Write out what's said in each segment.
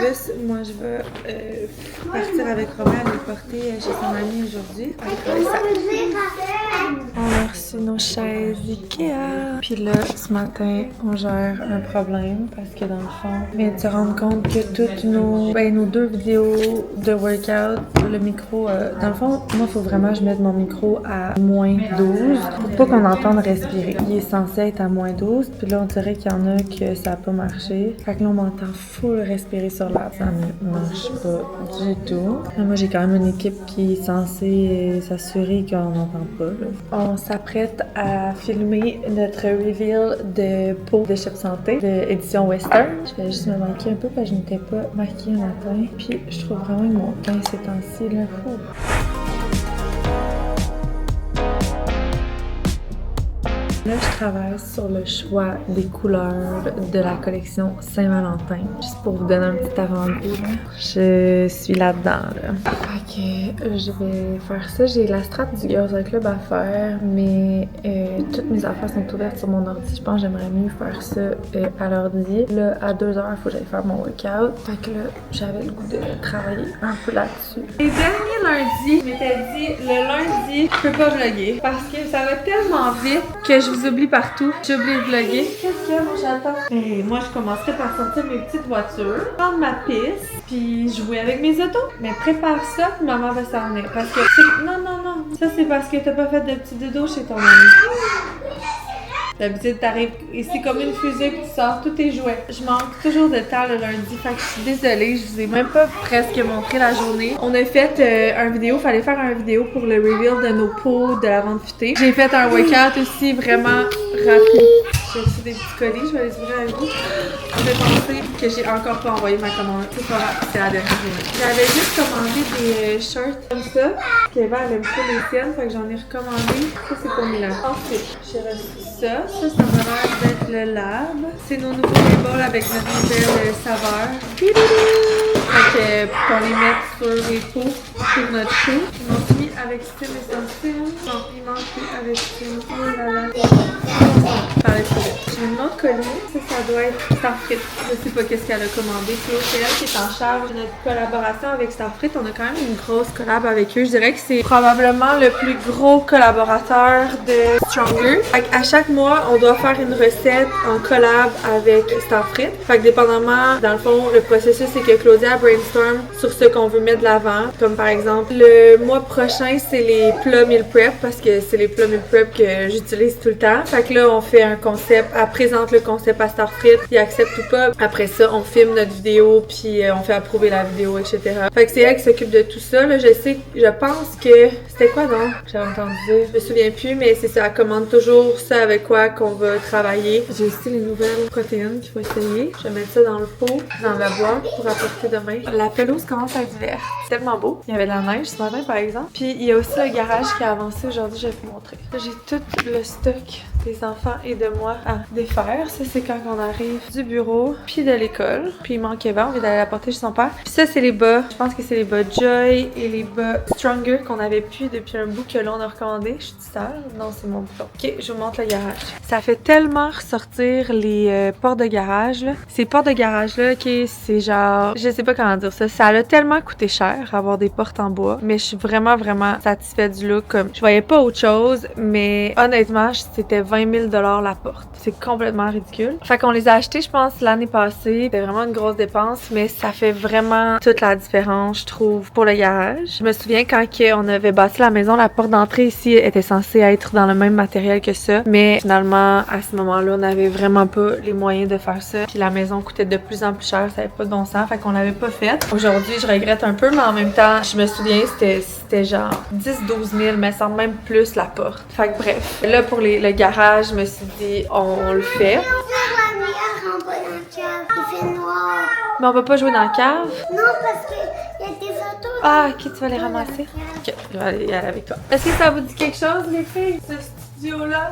plus, moi je vais partir avec Romain à les porter chez son ami aujourd'hui. On a reçu nos chaises Ikea. Puis là, ce matin, on gère un problème parce que dans le fond, on vient de se rendre compte que toutes nos 2 vidéos de workout, le micro, dans le fond, moi il faut vraiment que je mette mon micro à moins 12 pour pas qu'on entende respirer. Il est censé être à moins 12, puis là on dirait qu'il y en a que ça a pas marché. Fait que là on m'entend full respirer sur l'air. Ça ne marche pas du tout. Là, moi j'ai quand même une équipe qui est censée s'assurer qu'on n'entend pas. Là. On s'apprête à filmer notre reveal de peau de Chef Santé de édition Western. Je vais juste me maquiller un peu parce que je n'étais pas maquillée un matin. Puis je trouve vraiment que mon teint ces temps-ci là. Là, je travaille sur le choix des couleurs de la collection Saint-Valentin. Juste pour vous donner un petit avant-goût, je suis là-dedans. Là. Fait que je vais faire ça. J'ai la strat du Girls Club à faire, mais toutes mes affaires sont ouvertes sur mon ordi. Je pense que j'aimerais mieux faire ça à l'ordi. Là, à 2h, il faut que j'aille faire mon workout. Fait que là, j'avais le goût de travailler un peu là-dessus. Les derniers lundis, je m'étais dit, le lundi, je peux pas vlogger parce que ça va tellement vite que je vous oublie partout. J'oublie de vlogger. Qu'est-ce qu'il y a, mon chaton? Moi, je commencerai par sortir mes petites voitures, prendre ma piste, puis jouer avec mes autos. Mais prépare ça, puis maman va s'en venir. Parce que... Non. Ça, c'est parce que t'as pas fait de petit dodo chez ton ami. D'habitude, t'arrives ici comme une fusée puis tu sors tous tes jouets. Je manque toujours de temps le lundi, fait que je suis désolée, je vous ai même pas presque montré la journée. On a fait un vidéo, fallait faire un vidéo pour le reveal de nos pots de la vente futée. J'ai fait un workout aussi vraiment rapide. J'ai reçu des petits colis, je vais les ouvrir avec vous. Je vais penser que j'ai encore pas envoyé ma commande. C'est la dernière journée. J'avais juste commandé des shorts comme ça. Puis Eva, elle aime pas les siennes, fait que j'en ai recommandé. Ça, c'est pour Milan. Ensuite, j'ai reçu ça. Ça m'a l'air d'être le lab. C'est nos nouveaux labels avec notre nouvelle saveur. Fait que pour qu'on les mette sur les pots pour notre chou. Ils m'ont mis avec Steam Essential. Non, ils m'ont mis avec Steam. Oh là là. J'ai une autre colis. Ça doit être Starfrit. Je sais pas qu'est-ce qu'elle a commandé. Claude, c'est elle qui est en charge de notre collaboration avec Starfrit. On a quand même une grosse collab avec eux. Je dirais que c'est probablement le plus gros collaborateur de Stronger. Fait à chaque mois, on doit faire une recette en collab avec Starfrit. Fait que dépendamment, dans le fond, le processus, c'est que Claudia brainstorm sur ce qu'on veut mettre de l'avant. Comme par exemple, le mois prochain, c'est les plats meal prep parce que c'est les plats meal prep que j'utilise tout le temps. Fait que là, on fait un concept, elle présente le concept à Starfrit, il accepte ou pas. Après ça, on filme notre vidéo, puis on fait approuver la vidéo, etc. Fait que c'est elle qui s'occupe de tout ça. Là, je pense que... C'était quoi donc? J'avais entendu dire. Je me souviens plus, mais c'est ça, elle commande toujours ça avec quoi qu'on va travailler. J'ai aussi les nouvelles protéines qu'il faut essayer. Je vais mettre ça dans le pot, dans la boîte pour apporter demain. La pelouse commence à être verte. C'est tellement beau. Il y avait de la neige ce matin, par exemple. Puis il y a aussi le garage qui a avancé aujourd'hui, je vais vous montrer. J'ai tout le stock des enfants et de moi à défaire. Ça, c'est quand on arrive du bureau, puis de l'école. Puis il manque Eva, on vient d'aller la porter chez son père. Puis ça, c'est les bas. Je pense que c'est les bas Joy et les bas Stronger qu'on avait pu depuis un bout que là, on a recommandé. Je suis sale? Non, c'est mon bouton. Ok, je vous montre le garage. Ça fait tellement ressortir les portes de garage, là. Ces portes de garage-là, ok, c'est genre... Je sais pas comment dire ça. Ça a tellement coûté cher avoir des portes en bois. Mais je suis vraiment satisfaite du look. Comme, je voyais pas autre chose, mais honnêtement, c'était 20 000 $ la porte. C'est complètement ridicule. Fait qu'on les a achetés, je pense, l'année passée. C'était vraiment une grosse dépense, mais ça fait vraiment toute la différence, je trouve, pour le garage. Je me souviens quand on avait bâti la maison, la porte d'entrée ici était censée être dans le même matériel que ça, mais finalement, à ce moment-là, on n'avait vraiment pas les moyens de faire ça. Puis la maison coûtait de plus en plus cher, ça n'avait pas de bon sens, fait qu'on l'avait pas faite. Aujourd'hui, je regrette un peu, mais en même temps, je me souviens, c'était genre 10-12 000, mais sans même plus la porte. Fait que bref, là pour le garage, je me suis dit, on le fait. Il fait noir. Mais on va pas jouer dans la cave? Non, parce qu'il y a des autos. Ah, ok, tu vas les ramasser? Ok, je vais aller y aller avec toi. Est-ce que ça vous dit quelque chose, les filles? Ce studio-là,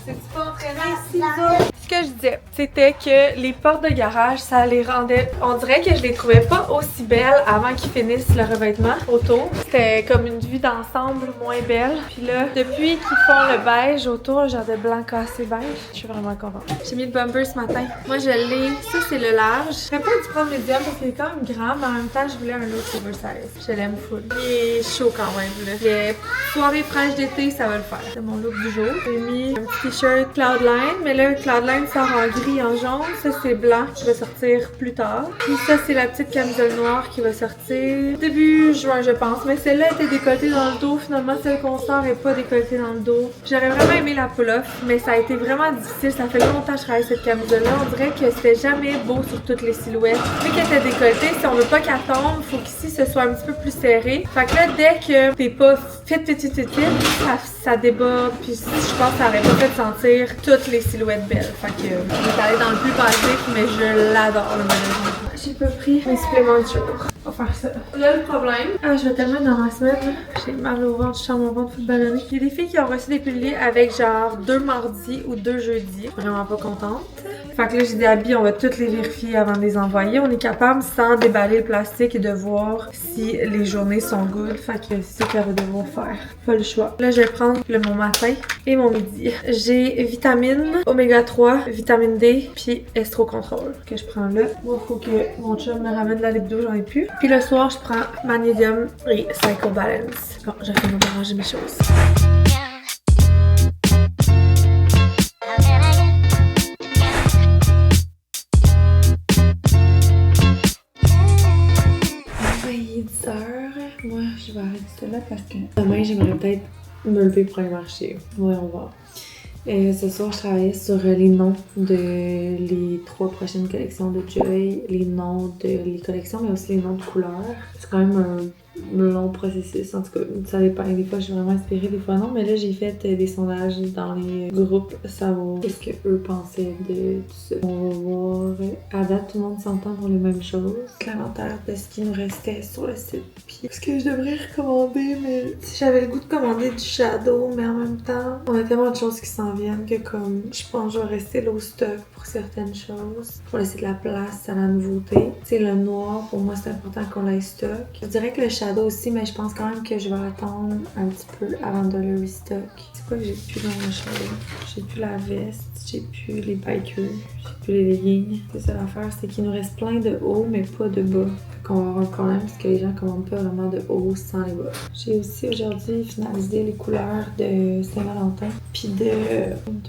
c'est pas entraînant ici, ça? Ce que je disais, c'était que les portes de garage, ça les rendait... On dirait que je les trouvais pas aussi belles avant qu'ils finissent le revêtement autour. C'était comme une vue d'ensemble moins belle. Puis là, depuis qu'ils font le beige autour, genre de blanc cassé beige, je suis vraiment contente. J'ai mis le bumper ce matin. Moi, je l'ai. Ça, c'est le large. J'aurais pas dû prendre médium parce qu'il est quand même grand, mais en même temps, je voulais un autre oversize. Je l'aime full. Il est chaud quand même, là. Les soirées fraîches d'été, ça va le faire. C'est mon look du jour. J'ai mis un petit t-shirt Cloudline, mais là, Cloudline sort en gris, en jaune. Ça, c'est blanc qui va sortir plus tard. Puis ça, c'est la petite camisole noire qui va sortir début juin, je pense. Mais celle-là était décolletée dans le dos. Finalement, celle qu'on sort est pas décolletée dans le dos. J'aurais vraiment aimé la pull-off, mais ça a été vraiment difficile. Ça fait longtemps que je travaille cette camisole-là. On dirait que c'était jamais beau sur toutes les silhouettes. Vu qu'elle était décolletée, si on veut pas qu'elle tombe, faut qu'ici, ce soit un petit peu plus serré. Fait que là, dès que t'es pas fit, ça débat. Puis je pense que ça aurait pas fait sentir toutes les silhouettes belles. Fait que je vais aller dans le plus basique, mais je l'adore le modèle. J'ai pas pris mes suppléments de jour. On va faire ça. Là, le problème. Ah, je vais tellement dans ma semaine. J'ai mal au ventre, je sens mon ventre ballonné. Il y a des filles qui ont reçu des piluliers avec genre 2 mardis ou 2 jeudis. Vraiment pas contente. Fait que là, j'ai dit à Abby, on va toutes les vérifier avant de les envoyer. On est capable, sans déballer le plastique, et de voir si les journées sont good. Fait que c'est ça qu'elle va devoir faire. Pas le choix. Là, je vais prendre le mon matin et mon midi. J'ai vitamine, oméga 3, vitamine D, puis Estro-Control que je prends là. Moi, faut que mon chum me ramène de la libido, j'en ai plus. Puis le soir, je prends Magnesium et Cycle Balance. Bon, j'ai fini de ranger mes choses. Moi, je vais arrêter ça là parce que demain, j'aimerais peut-être me lever pour aller marcher. Ouais, on va. Ce soir, je travaillais sur les noms de les 3 prochaines collections de Joy, les noms de les collections, mais aussi les noms de couleurs. C'est quand même un long processus, en tout cas, ça dépend. Des fois, je suis vraiment inspirée, des fois non, mais là, j'ai fait des sondages dans les groupes, savoir qu'est-ce que eux pensaient de tout ça. On va voir, à date, tout le monde s'entend pour les mêmes choses. L'inventaire de ce qui nous restait sur le site. Puis, ce que je devrais recommander, mais si j'avais le goût de commander du shadow, mais en même temps, on a tellement de choses qui s'en viennent que comme, je pense que je vais rester low stock pour certaines choses, pour laisser de la place à la nouveauté. Tu sais, le noir, pour moi, c'est important qu'on l'ait stock. Je dirais que le shadow aussi, mais je pense quand même que je vais attendre un petit peu avant de le restock. C'est quoi que j'ai plus dans mon shadow? J'ai plus la veste, j'ai plus les bikers, j'ai plus les leggings. C'est ça l'affaire, c'est qu'il nous reste plein de hauts, mais pas de bas. Fait qu'on va avoir un problème parce que les gens commandent pas vraiment de hauts sans les bas. J'ai aussi aujourd'hui finalisé les couleurs de Saint-Valentin, puis de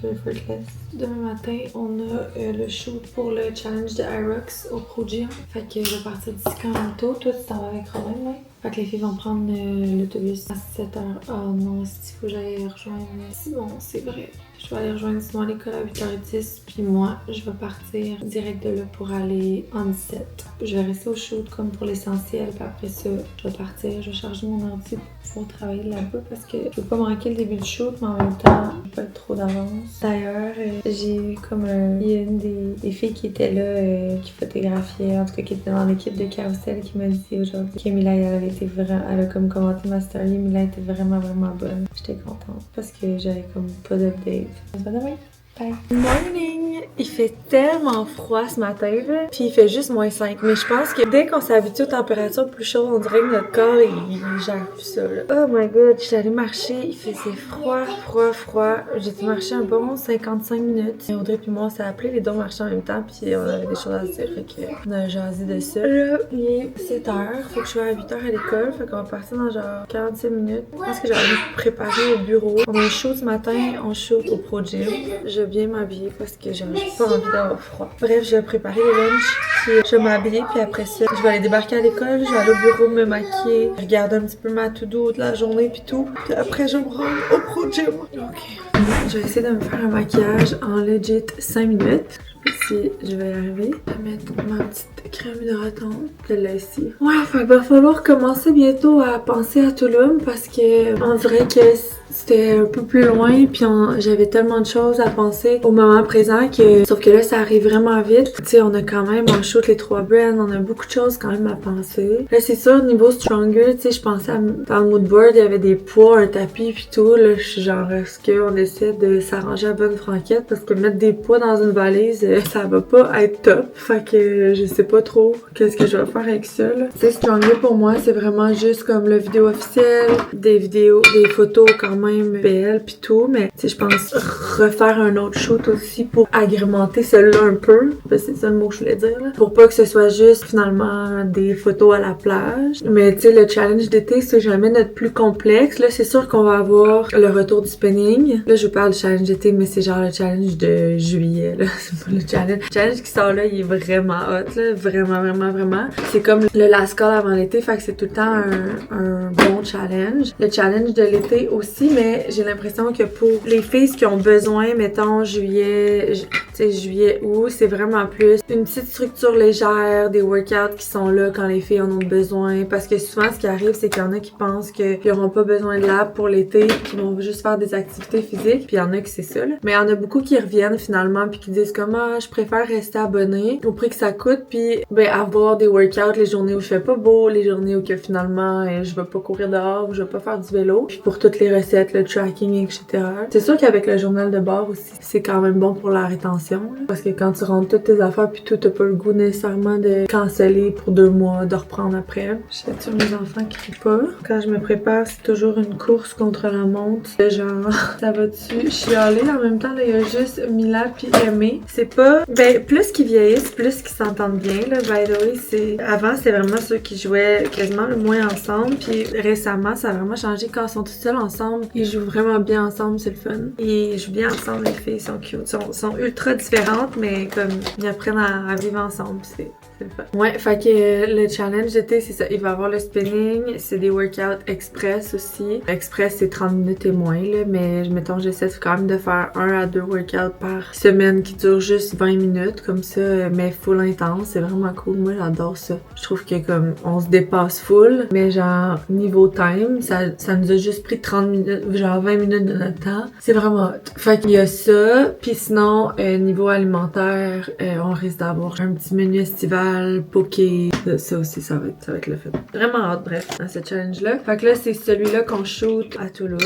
Effortless. Demain matin, on a le shoot pour le challenge de Irox au Pro Gym. Fait que je vais partir d'ici quand même tôt. Toi, tu t'en vas avec Robin, là? Fait que les filles vont prendre l'autobus à 7h. Oh non, il faut que j'aille rejoindre Simon, c'est vrai. Je vais aller rejoindre Simon à l'école à 8h10, puis moi, je vais partir direct de là pour aller en 17. Je vais rester au shoot comme pour l'essentiel, puis après ça, je vais partir, je vais charger mon ordi pour pouvoir travailler là-bas parce que je veux pas manquer le début du shoot, mais en même temps, je veux pas être trop d'avance. D'ailleurs, j'ai eu comme il y a une des filles qui était là, qui photographiait, en tout cas qui était dans l'équipe de Carousel, qui m'a dit aujourd'hui que Mila, elle a comme commenté ma story, Mila était vraiment bonne. J'étais contente parce que j'avais comme pas d'update. On se voit demain. Bye. Morning! Il fait tellement froid ce matin, là. Puis il fait juste -5. Mais je pense que dès qu'on s'habitue aux températures plus chaudes, on dirait que notre corps, il gère plus ça, là. Oh my god, j'étais allée marcher. Il faisait froid. J'ai été marcher un bon 55 minutes. Et Audrey puis moi, on s'est appelés, les deux marchaient en même temps. Puis on avait des choses à se dire. Fait qu'on a jasé de ça. Là, il est 7h. Faut que je sois à 8h à l'école. Fait qu'on va partir dans genre 45 minutes. Je pense que j'ai envie de préparer au bureau. On a un shoot ce matin. On shoot au Pro Gym. Je vais bien m'habiller parce que j'ai pas envie d'avoir froid. Bref, je vais préparer les lunchs, puis je vais m'habiller, puis après ça, je vais aller débarquer à l'école, je vais aller au bureau me maquiller, regarder un petit peu ma to-do de la journée puis tout. Puis après, je vais me rendre au Pro Gym. Ok. Je vais essayer de me faire un maquillage en legit 5 minutes. Si je vais y arriver. Je vais mettre ma petite crème hydratante. Je l'ai ici. Ouais, il va falloir commencer bientôt à penser à Tulum parce que on dirait que c'était un peu plus loin puis j'avais tellement de choses à penser au moment présent que sauf que là ça arrive vraiment vite. Tu sais, on a quand même on shoot les 3 brands, on a beaucoup de choses quand même à penser. Là c'est sûr au niveau stronger, tu sais, je pensais dans le mood board, il y avait des poids, un tapis puis tout. Là je suis genre est-ce qu'on essaie essaie de s'arranger à bonne franquette parce que mettre des poids dans une valise, ça va pas être top. Fait que je sais pas trop qu'est-ce que je vais faire avec ça, là. Tu sais, Stronger pour moi, c'est vraiment juste comme le vidéo officiel, des photos quand même belles pis tout, mais tu sais, je pense refaire un autre shoot aussi pour agrémenter celui-là un peu. C'est ça le mot que je voulais dire, là. Pour pas que ce soit juste finalement des photos à la plage. Mais tu sais, le challenge d'été, c'est jamais notre plus complexe. Là, c'est sûr qu'on va avoir le retour du spinning. Là, je parle du challenge d'été, mais c'est genre le challenge de juillet, là. C'est pas le challenge. Le challenge qui sort là, il est vraiment hot, là. Vraiment, vraiment, vraiment. C'est comme le last call avant l'été, fait que c'est tout le temps un bon challenge. Le challenge de l'été aussi, mais j'ai l'impression que pour les filles qui ont besoin, mettons, juillet, août, c'est vraiment plus une petite structure légère, des workouts qui sont là quand les filles en ont besoin. Parce que souvent, ce qui arrive, c'est qu'il y en a qui pensent qu'ils n'auront pas besoin de l'app pour l'été, qui vont juste faire des activités physiques, puis il y en a qui c'est ça, là. Mais il y en a beaucoup qui reviennent finalement, puis qui disent comme « Ah, je préfère rester abonné au prix que ça coûte, puis ben avoir des workouts les journées où je fais pas beau, les journées où que finalement je vais pas courir dehors, ou je vais pas faire du vélo, puis pour toutes les recettes, le tracking, etc. » C'est sûr qu'avec le journal de bord aussi, c'est quand même bon pour la rétention, là. Parce que quand tu rentres toutes tes affaires, puis tout, t'as pas le goût nécessairement de canceller pour 2 mois, de reprendre après. Je sais sûr mes enfants crient pas. Quand je me prépare, c'est toujours une course contre la montre. Genre, ça va-tu chialer? En même temps, là, il y a juste Mila puis Aimé. C'est pas... Ben, plus qu'ils vieillissent, plus qu'ils s'entendent bien, là. By the way, avant, c'est vraiment ceux qui jouaient quasiment le moins ensemble. Puis récemment, ça a vraiment changé. Quand ils sont tous seuls ensemble, ils jouent vraiment bien ensemble, c'est le fun. Ils jouent bien ensemble, les filles, sont cute. Sont ultra différentes, mais comme, ils apprennent à vivre ensemble, c'est le fun. Ouais, fait que le challenge d'été, c'est ça. Il va y avoir le spinning, c'est des workouts express aussi. Express, c'est 30 minutes et moins, là, mais mettons, j'essaie quand même de faire 1 à 2 workouts par semaine qui durent juste 20 minutes, comme ça, mais full intense. C'est vraiment cool. Moi, j'adore ça. Je trouve que comme, on se dépasse full, mais genre, niveau time, ça nous a juste pris 30 minutes, genre 20 minutes de notre temps. C'est vraiment hot. Fait qu'il y a ça, puis sinon, niveau alimentaire, on risque d'avoir un petit menu estival, poké, ça aussi, ça va être le fun. Vraiment hâte, bref, dans ce challenge-là. Fait que là, c'est celui-là qu'on shoot à Toulouse.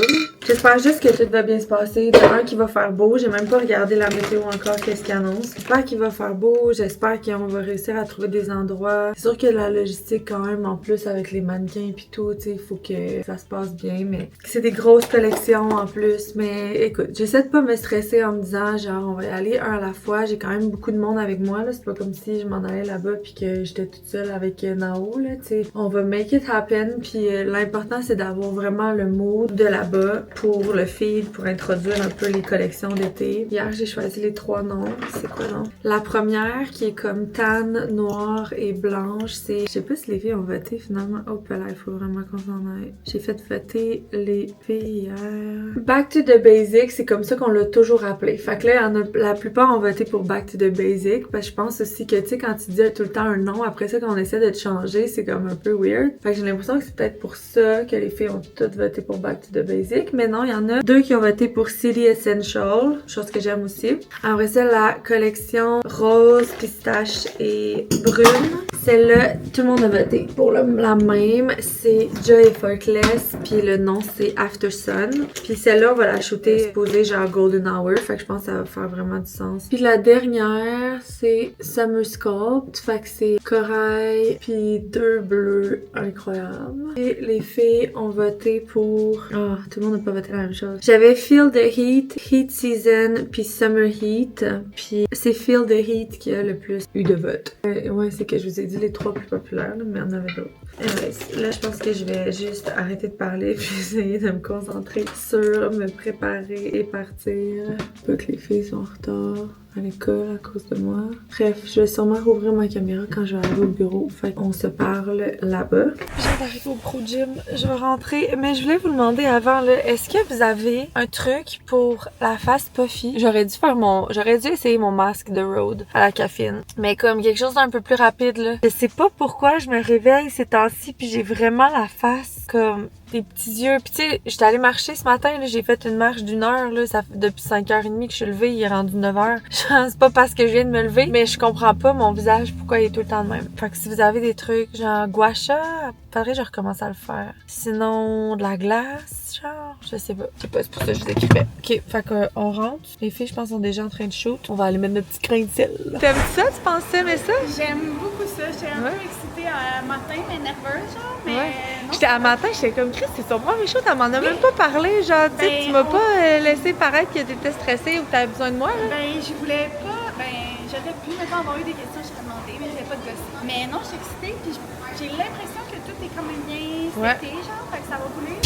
J'espère juste que tout va bien se passer. De un, qu'il va faire beau. J'ai même pas regardé la météo encore, qu'est-ce qu'il annonce. J'espère qu'il va faire beau. J'espère qu'on va réussir à trouver des endroits. C'est sûr que la logistique, quand même, en plus, avec les mannequins pis tout, tu sais, il faut que ça se passe bien, mais c'est des grosses collections en plus. Mais écoute, j'essaie de pas me stresser en me disant, genre, on va y aller un à la fois. J'ai quand même beaucoup de monde avec moi, là. C'est pas comme si je m'en allais là-bas puis que j'étais toute seule avec Nao, là, tu sais. On va make it happen, puis l'important, c'est d'avoir vraiment le mood de là-bas pour le feed, pour introduire un peu les collections d'été. Hier, j'ai choisi les 3 noms. C'est quoi, non? La première, qui est comme tan, noire et blanche, c'est... Je sais pas si les filles ont voté, finalement. Oh, là, il faut vraiment qu'on s'en aille. J'ai fait voter les filles hier. Back to the basic, c'est comme ça qu'on l'a toujours appelé. Fait que là, la plupart ont voté pour Back to the basic, parce que je pense aussi que, tu sais, quand tu dis tout le temps un nom, après ça, quand on essaie de te changer, c'est comme un peu weird. Fait que j'ai l'impression que c'est peut-être pour ça que les filles ont toutes voté pour Back to the Basic. Mais non, il y en a 2 qui ont voté pour City Essential, chose que j'aime aussi. Après ça, la collection rose, pistache et brune. Celle-là, tout le monde a voté pour la même. C'est Joy Effortless, puis le nom c'est After Sun. Puis celle-là, on va la shooter supposée genre Golden Hour, fait que je pense que ça va faire vraiment du sens. Puis la dernière, c'est Summer Sculpt, fait que c'est corail, puis 2 bleus incroyables. Et les filles ont voté pour... Oh, tout le monde n'a pas voté la même chose. J'avais Feel the Heat, Heat Season, puis Summer Heat. Puis c'est Feel the Heat qui a le plus eu de votes. Ouais, c'est que je vous ai dit les 3 plus populaires, là, mais il y en avait d'autres. Là, je pense que je vais juste arrêter de parler puis essayer de me concentrer sur me préparer et partir. Pas que les filles sont en retard à l'école à cause de moi. Bref, je vais sûrement rouvrir ma caméra quand je vais arriver au bureau. Fait qu'on se parle là-bas. Je viens d'arriver au Pro Gym. Je vais rentrer. Mais je voulais vous demander avant, là, est-ce que vous avez un truc pour la face puffy? J'aurais dû essayer mon masque de Rhode à la caféine. Mais comme quelque chose d'un peu plus rapide, là. Je sais pas pourquoi je me réveille ces temps-ci puis j'ai vraiment la face comme des petits yeux. Puis tu sais, j'étais allée marcher ce matin, là, j'ai fait une marche d'1 heure, là, depuis 5h30 que je suis levée, il est rendu 9h. C'est pas parce que je viens de me lever, mais je comprends pas mon visage, pourquoi il est tout le temps de même. Fait que si vous avez des trucs genre gua sha, faudrait que je recommence à le faire. Sinon, de la glace, genre, je sais pas. C'est pour ça que je vous écrivais. Ok, fait qu'on rentre. Les filles, je pense, sont déjà en train de shoot. On va aller mettre nos petits grains de sel. T'aimes ça? Tu pensais, mais ça? J'aime beaucoup ça. J'étais un peu excitée à matin, mais nerveuse, genre. Mais non. À matin, j'étais comme Chris, c'est son premier shoot. Elle m'en a même pas parlé. Genre, tu m'as pas laissé paraître que t'étais stressée ou que t'avais besoin de moi. Là. Ben, je voulais pas. Ben, j'aurais pu maintenant avoir eu des questions, je t'ai demandé, mais je voulais pas de gossip. Mais non, je suis excitée, puis j'ai l'impression que tout est quand même bien seté, genre, fait que ça va rouler.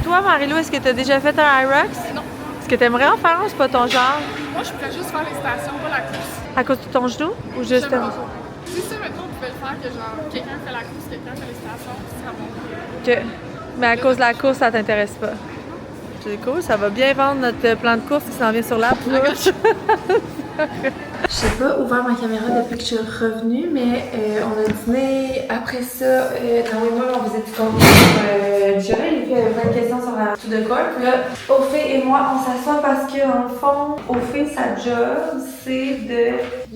Toi, Marie-Lou, est-ce que t'as déjà fait un Hyrox? Non. Est-ce que t'aimerais en faire un? C'est pas ton genre? Moi, je pourrais juste faire les stations, pas la course. À cause de ton genou? Ou juste... Si ça, maintenant, on pouvait le faire que genre, quelqu'un fait la course, quelqu'un fait les stations, ce sera bon. Ok. Mais à cause de la course, ça t'intéresse pas? C'est cool, ça va bien vendre notre plan de course qui s'en vient sur l'app. J'ai pas ouvert ma caméra depuis que je suis revenue, mais on a dîné après ça. Naomi et moi, on faisait du contenu sur Joël. Il fait plein de questions sur la tout de corps. Puis là, Ophé et moi, on s'assoit parce que, dans le fond, Ophé, sa job, c'est de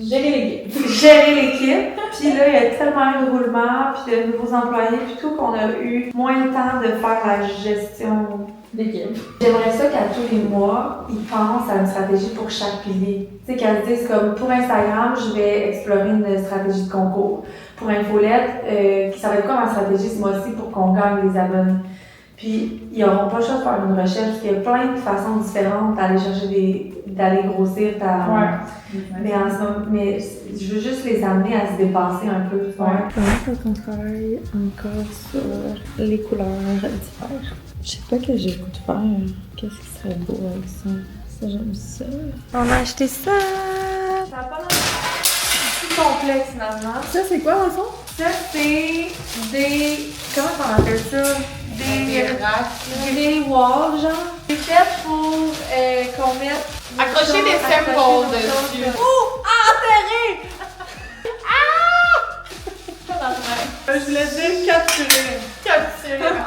gérer l'équipe. Puis là, il y a tellement de roulements, puis de nouveaux employés, puis tout, qu'on a eu moins le temps de faire la gestion d'équipe. J'aimerais ça qu'à tous les mois, ils pensent à une stratégie pour chaque pilier. Tu sais, qu'elles se disent comme pour Instagram, je vais explorer une stratégie de concours. Pour Infolette, ça va être quoi ma stratégie ce mois-ci pour qu'on gagne les abonnés? Puis, ils n'auront pas le choix de faire une recherche, parce qu'il y a plein de façons différentes d'aller chercher d'aller grossir ta... Mais en ce moment, je veux juste les amener à se dépasser un peu. Comment on travaille encore sur les couleurs d'hiver? Je sais pas que j'ai le goût de faire. Qu'est-ce qui serait beau avec ça? Ça, j'aime ça. On a acheté ça! Ça n'a pas l'air plus complexe finalement. Ça, c'est quoi, dans le fond? Ça, c'est des... Comment on appelle ça? Des walls, genre. C'est fait pour qu'on mette... Accrocher des samples dessus. Oh! Enterré! Je voulais dire capturer.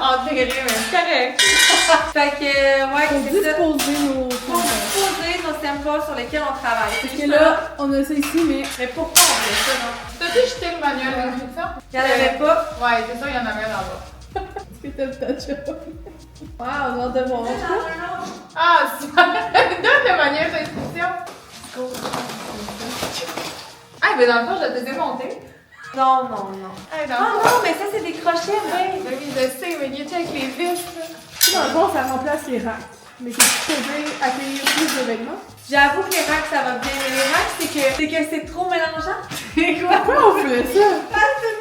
Enterrer, mais c'est correct. Fait que, ouais, c'est ça. Pour disposer nos... Pour disposer nos samples sur lesquels on travaille. Parce que là, on a ça ici, mais... Mais pourquoi on fait ça, non? T'as-tu jeté le manuel d'instruction? Il n'y en avait pas. Ouais, c'est ça, il y en avait un là-bas. Est-ce que t'aimes ta job? Wow, on a de voir. Ah, si! Donne le manuel d'instruction. Ah, mais dans le fond, je te démonté. Non. Hey, Non, mais ça, c'est des crochets, oui. Oui, je sais, mais il est avec les vis. Dans le fond, ça remplace les racks. Mais c'est supposé accueillir plus d'événements. J'avoue que les racks, ça va bien. Mais les racks, c'est que c'est trop mélangeant. C'est quoi? Pourquoi on fait ça?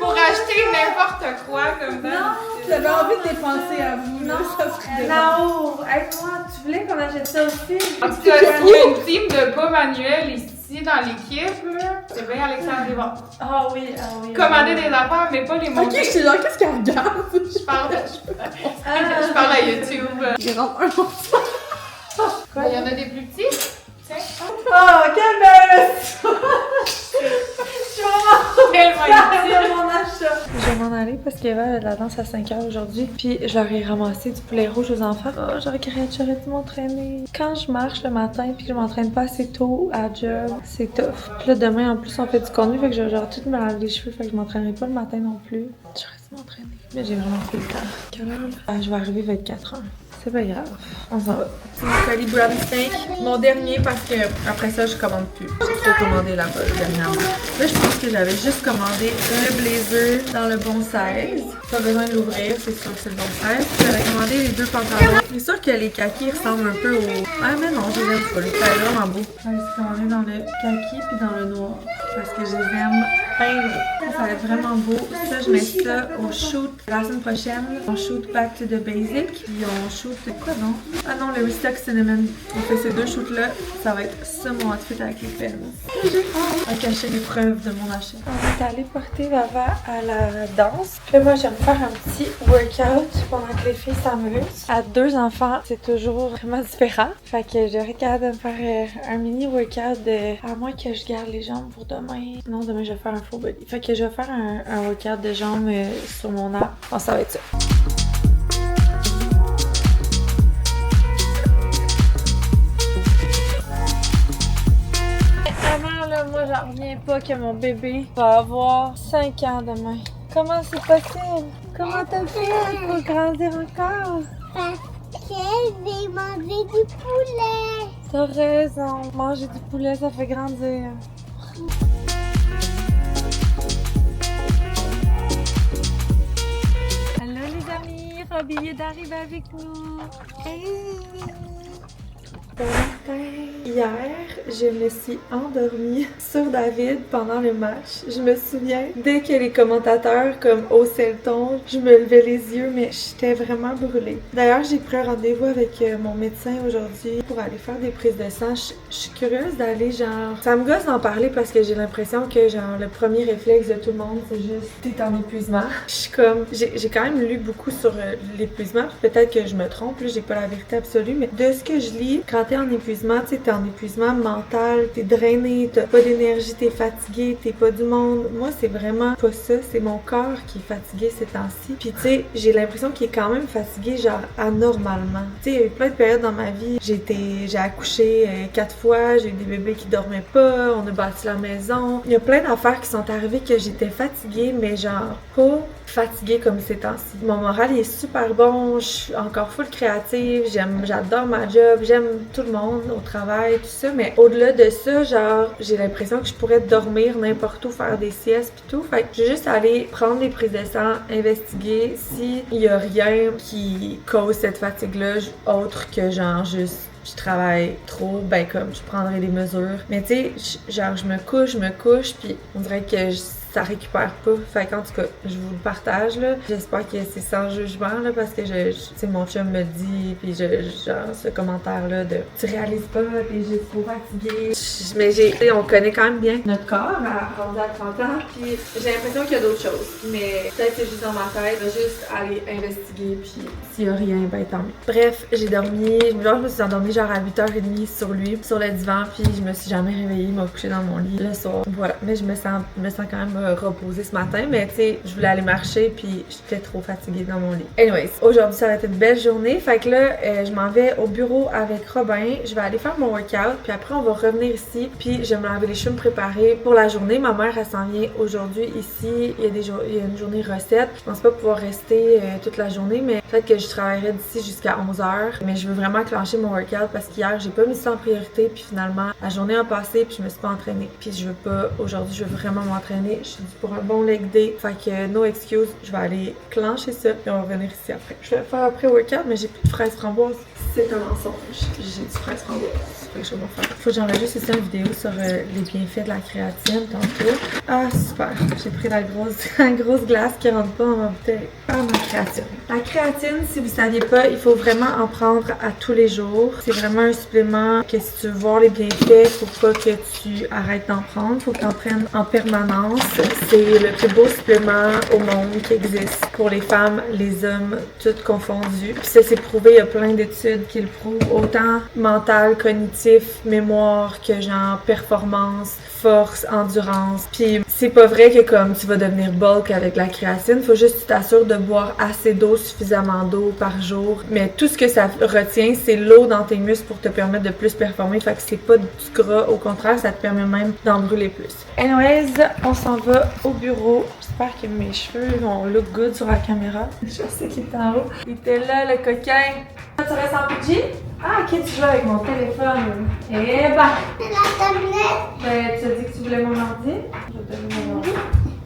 Pour acheter n'importe quoi comme ça. Non, j'avais envie de dépenser à vous. Non, ça serait non. Aide-moi, tu voulais qu'on achète ça aussi? En tout cas, il y a une team de pas manuels ici dans l'équipe, là. C'est bien Alexandre Desbords. Ah oui. Commander des affaires, mais pas les monter. Ok, je suis genre, qu'est-ce qu'elle regarde? Je parle à YouTube. Il rentre un morceau. Il y en a des plus petits. Tiens. Oh, quelle belle! Je suis vraiment Tellement de mon achat. Je vais m'en aller parce qu'il y avait la danse à 5h aujourd'hui. Puis je leur ai ramassé du poulet rouge aux enfants. Oh, j'aurais dû m'entraîner. Quand je marche le matin puis que je m'entraîne pas assez tôt à job, c'est tough. Puis là, demain, en plus, on fait du contenu. Fait que je vais genre tout me laver les cheveux. Fait que je m'entraînerai pas le matin non plus. J'aurais dû m'entraîner. Mais j'ai vraiment plus le temps. Quelle heure? Je vais arriver vers 4h. C'est pas grave, on s'en va. C'est mon colis brownie steak, mon dernier parce que après ça je commande plus. J'ai trop commandé là-bas dernièrement. Là je pense que j'avais juste commandé le blazer dans le bon size. Pas besoin de l'ouvrir, c'est sûr que c'est le bon size. J'avais commandé les deux pantalons. C'est sûr que les kakis ressemblent un peu au... Ah mais non, je les aime pas, le style est vraiment beau. J'ai commandé dans le kaki puis dans le noir parce que je les aime bien. Ça va être vraiment beau. Ça je mets ça au shoot la semaine prochaine. On shoot Back to the Basic puis on shoot quoi non? Ah non, le Restock Cinnamon. On fait ces deux shoots-là. Ça va être ça mon outfit avec les pens. J'ai hâte à cacher les preuves de mon achat. On est allé porter Vava à la danse. Puis moi, je vais me faire un petit workout pendant que les filles s'amusent. À 2 enfants, c'est toujours vraiment différent. Fait que j'aurais capable de me faire un mini workout à moins que je garde les jambes pour demain. Non, demain, je vais faire un full body. Fait que je vais faire un workout de jambes sur mon app. Bon, ça va être ça. Vraiment, là, moi, j'en reviens pas que mon bébé va avoir 5 ans demain. Comment c'est possible? Comment t'as fait pour grandir encore? Parce que je vais manger du poulet. T'as raison. Manger du poulet, ça fait grandir. Allô les amis, Robbie est d'arriver avec nous. Bon matin. Hier, je me suis endormie sur David pendant le match. Je me souviens, dès que les commentateurs comme haussaient le ton, je me levais les yeux, mais j'étais vraiment brûlée. D'ailleurs, j'ai pris un rendez-vous avec mon médecin aujourd'hui pour aller faire des prises de sang. Je suis curieuse d'aller genre... Ça me gosse d'en parler parce que j'ai l'impression que genre le premier réflexe de tout le monde, c'est juste t'es en épuisement. Je suis comme... J'ai quand même lu beaucoup sur l'épuisement. Peut-être que je me trompe, là, j'ai pas la vérité absolue, mais de ce que je lis, quand t'es en épuisement, tu sais, t'es en épuisement mental, t'es drainé, t'as pas d'énergie, t'es fatigué, t'es pas du monde. Moi, c'est vraiment pas ça. C'est mon corps qui est fatigué ces temps-ci. Puis tu sais, j'ai l'impression qu'il est quand même fatigué, genre anormalement. Tu sais, il y a eu plein de périodes dans ma vie. J'ai accouché 4 fois, j'ai eu des bébés qui dormaient pas, on a bâti la maison. Il y a plein d'affaires qui sont arrivées que j'étais fatiguée, mais genre pas fatiguée comme ces temps-ci. Mon moral il est super bon, je suis encore full créative, j'adore ma job, j'aime tout le monde au travail, tout ça, mais au-delà de ça, genre, j'ai l'impression que je pourrais dormir n'importe où, faire des siestes pis tout. Fait que je vais juste aller prendre des prises de sang, investiguer s'il y a rien qui cause cette fatigue-là, autre que genre juste je travaille trop, ben comme je prendrai des mesures. Mais tu sais, genre je me couche, puis on dirait que ça récupère pas. Fait qu'en tout cas, je vous le partage là. J'espère que c'est sans jugement là, parce que tu sais, mon chum me dit, puis genre ce commentaire là de tu réalises pas, t'es juste trop fatiguée. Mais on connaît quand même bien notre corps rendu à 30 ans, puis j'ai l'impression qu'il y a d'autres choses. Mais peut-être que c'est juste dans ma tête, je vais juste aller investiguer, puis s'il y a rien, ben tant mieux. Bref, j'ai dormi, je me suis endormie genre à 8h30 sur lui, sur le divan, puis je me suis jamais réveillée, il m'a couché dans mon lit le soir. Voilà, mais je me sens quand même reposée ce matin, mais tu sais, je voulais aller marcher, puis j'étais trop fatiguée dans mon lit. Anyways, aujourd'hui ça va être une belle journée, fait que là, je m'en vais au bureau avec Robin, je vais aller faire mon workout, puis après on va revenir ici, puis je vais me laver les cheveux, me préparer pour la journée. Ma mère, elle s'en vient aujourd'hui ici, il y a une journée recette. Je pense pas pouvoir rester toute la journée, mais peut-être que je travaillerai d'ici jusqu'à 11h, mais je veux vraiment clencher mon workout parce qu'hier, j'ai pas mis ça en priorité, puis finalement, la journée a passé, puis je me suis pas entraînée. Puis je veux pas, aujourd'hui, je veux vraiment m'entraîner. Je suis due pour un bon leg day, fait que no excuse, je vais aller clencher ça, et on va revenir ici après. Je vais faire après workout, mais j'ai plus de fraises framboises. C'est un mensonge. J'ai du fraises framboises. Fait que je vais m'en faire. Faut que j'enregistre aussi une vidéo sur les bienfaits de la créatine tantôt. Ah, super. J'ai pris la grosse glace qui rentre pas dans ma bouteille. Ah, ma créatine. La créatine, si vous saviez pas, il faut vraiment en prendre à tous les jours. C'est vraiment un supplément que si tu veux voir les bienfaits, faut pas que tu arrêtes d'en prendre. Faut que tu en prennes en permanence. C'est le plus beau supplément au monde qui existe pour les femmes, les hommes, toutes confondues. Puis ça, c'est prouvé, il y a plein d'études qui le prouvent. Autant mental, cognitif, mémoire que genre performance, force, endurance. Puis c'est pas vrai que comme tu vas devenir bulk avec la créatine, faut juste que tu t'assures de boire assez d'eau, suffisamment d'eau par jour. Mais tout ce que ça retient, c'est l'eau dans tes muscles pour te permettre de plus performer. Fait que c'est pas du gras, au contraire, ça te permet même d'en brûler plus. Anyways, on s'en va au bureau. J'espère que mes cheveux vont look good sur la caméra. Je sais qu'il est en haut. Il était là, le coquin. Tu restes en PG? Ah, ok, tu joues avec mon téléphone. Eh ben! C'est la tablette. Ben, tu as dit que tu voulais mon ordi? Je vais te donner mon ordi.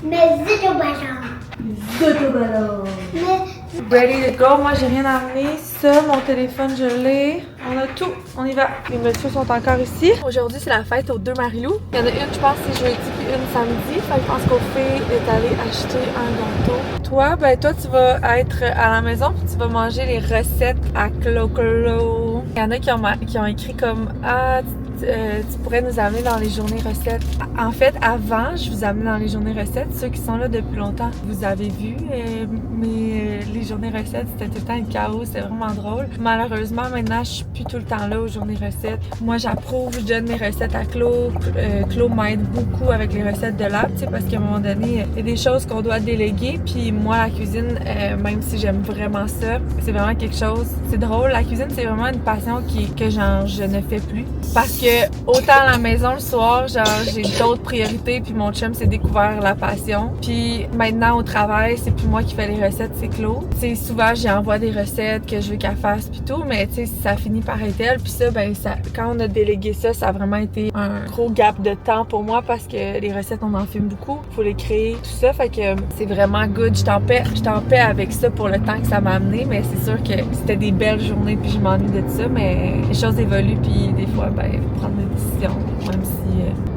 Mais zut au ballon. Zut au ballon. Mais Ready to go. Moi, j'ai rien amené. Ça, mon téléphone, je l'ai. On a tout. On y va. Les messieurs sont encore ici. Aujourd'hui, c'est la fête aux deux Marilou. Il y en a une, je pense, c'est jeudi, puis une samedi. Fait que je pense qu'au fait est allée acheter un gâteau. Toi, ben toi, tu vas être à la maison, puis tu vas manger les recettes à Clo-Clo. Il y en a qui ont écrit comme « Ah, tu pourrais nous amener dans les journées recettes. En fait, avant, je vous amenais dans les journées recettes. Ceux qui sont là depuis longtemps, vous avez vu, mais les journées recettes, c'était tout le temps le chaos, c'était vraiment drôle. Malheureusement, maintenant, je suis plus tout le temps là aux journées recettes. Moi, j'approuve, je donne mes recettes à Claude. Claude m'aide beaucoup avec les recettes de l'app, tu sais, parce qu'à un moment donné, il y a des choses qu'on doit déléguer. Puis moi, la cuisine, même si j'aime vraiment ça, c'est vraiment quelque chose. C'est drôle, la cuisine, c'est vraiment une passion que genre je ne fais plus. Parce que autant à la maison le soir, genre j'ai d'autres priorités, puis mon chum s'est découvert la passion. Puis maintenant au travail, c'est plus moi qui fais les recettes, c'est Claude. Tu sais, souvent j'y envoie des recettes que je veux qu'elle fasse puis tout, mais tu sais, ça finit par être elle. Puis ça, ben ça, quand on a délégué ça, ça a vraiment été un gros gap de temps pour moi parce que les recettes, on en filme beaucoup, faut les créer, tout ça, fait que c'est vraiment good. Je t'en paie avec ça pour le temps que ça m'a amené, mais c'est sûr que c'était des belles journées puis je m'ennuie de ça, mais les choses évoluent puis des fois, ben, faut prendre des décisions, même si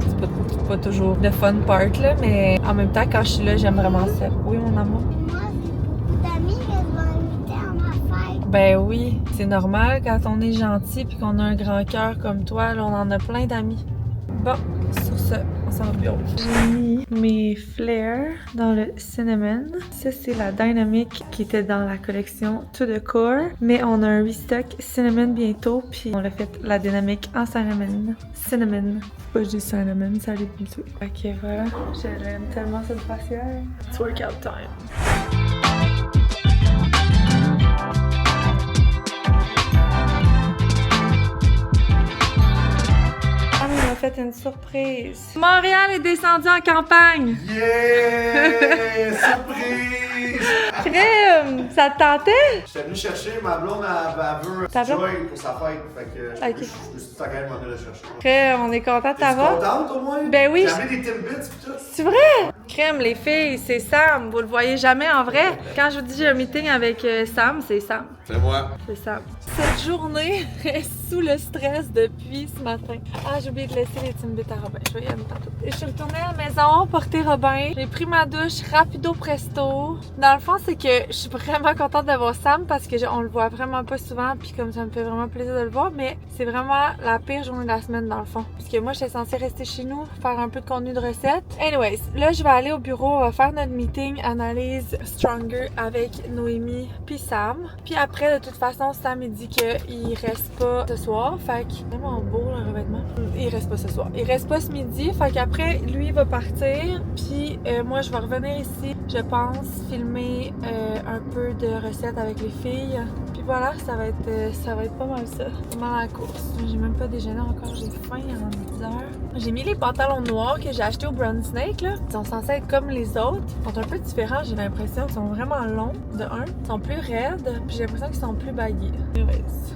c'est pas toujours le fun part, là, mais en même temps, quand je suis là, j'aime vraiment ça. Oui, mon amour? Moi, j'ai d'amis que je vais inviter à ma fête. Ben oui, c'est normal quand on est gentil puis qu'on a un grand cœur comme toi, là, on en a plein d'amis. Bon, sur ce, on s'en va au bureau. J'ai mis mes flares dans le cinnamon. Ça, c'est la Dynamic qui était dans la collection To The Core. Mais on a un restock cinnamon bientôt, puis on l'a fait la Dynamic en cinnamon. Cinnamon. Pas juste cinnamon, ça allait plus tout. Ok, voilà. Je l'aime tellement cette faciale. It's workout time. Fait une surprise. Montréal est descendu en campagne. Yeah! Surprise! Crème! Ça te tentait? J'étais venu chercher ma blonde à veut Ta blonde? joy pour sa fête. Fait que je me suis dit tant qu'elle m'en aller la chercher. Crème, on est content de T'es t'avoir. contente au moins? Ben oui. J'ai amené des Timbits pis tout. C'est vrai? Crème, les filles, c'est Sam. Vous le voyez jamais en vrai. Quand je vous dis j'ai un meeting avec Sam, c'est Sam. C'est moi. C'est Sam. Cette journée est sous le stress depuis ce matin. Ah, j'ai oublié de laisser les Timbits à Robin. Je vais y aller tantôt. Je suis retournée à la maison, porter Robin. J'ai pris ma douche rapido presto. Dans le fond, c'est que je suis vraiment contente d'avoir Sam parce que on le voit vraiment pas souvent. Puis comme ça me fait vraiment plaisir de le voir. Mais c'est vraiment la pire journée de la semaine dans le fond. Parce que moi, j'étais censée rester chez nous, faire un peu de contenu de recettes. Anyways, là, je vais aller au bureau, on va faire notre meeting analyse Stronger avec Noémie puis Sam. Puis après, de toute façon, Sam il dit qu'il reste pas ce soir. Fait que c'est vraiment beau le revêtement. Il reste pas ce soir. Il reste pas ce midi. Fait qu'après, lui il va partir. Puis moi, je vais revenir ici, je pense, filmer un peu de recettes avec les filles. Puis voilà, ça va être pas mal ça. Pendant la course. J'ai même pas déjeuné encore, j'ai faim avant 10 heures. J'ai mis les pantalons noirs que j'ai achetés au Brown Snake, là. Ils sont censés être comme les autres. Ils sont un peu différents, j'ai l'impression. Ils sont vraiment longs, de un. Ils sont plus raides, puis j'ai l'impression qu'ils sont plus bagués.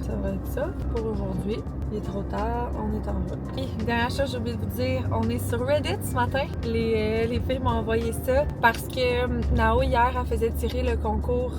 Ça va être ça pour aujourd'hui. Il est trop tard, on est en route. Et dernière chose, j'ai oublié de vous dire, on est sur Reddit ce matin. Les filles m'ont envoyé ça parce que Nao, hier, elle faisait tirer le concours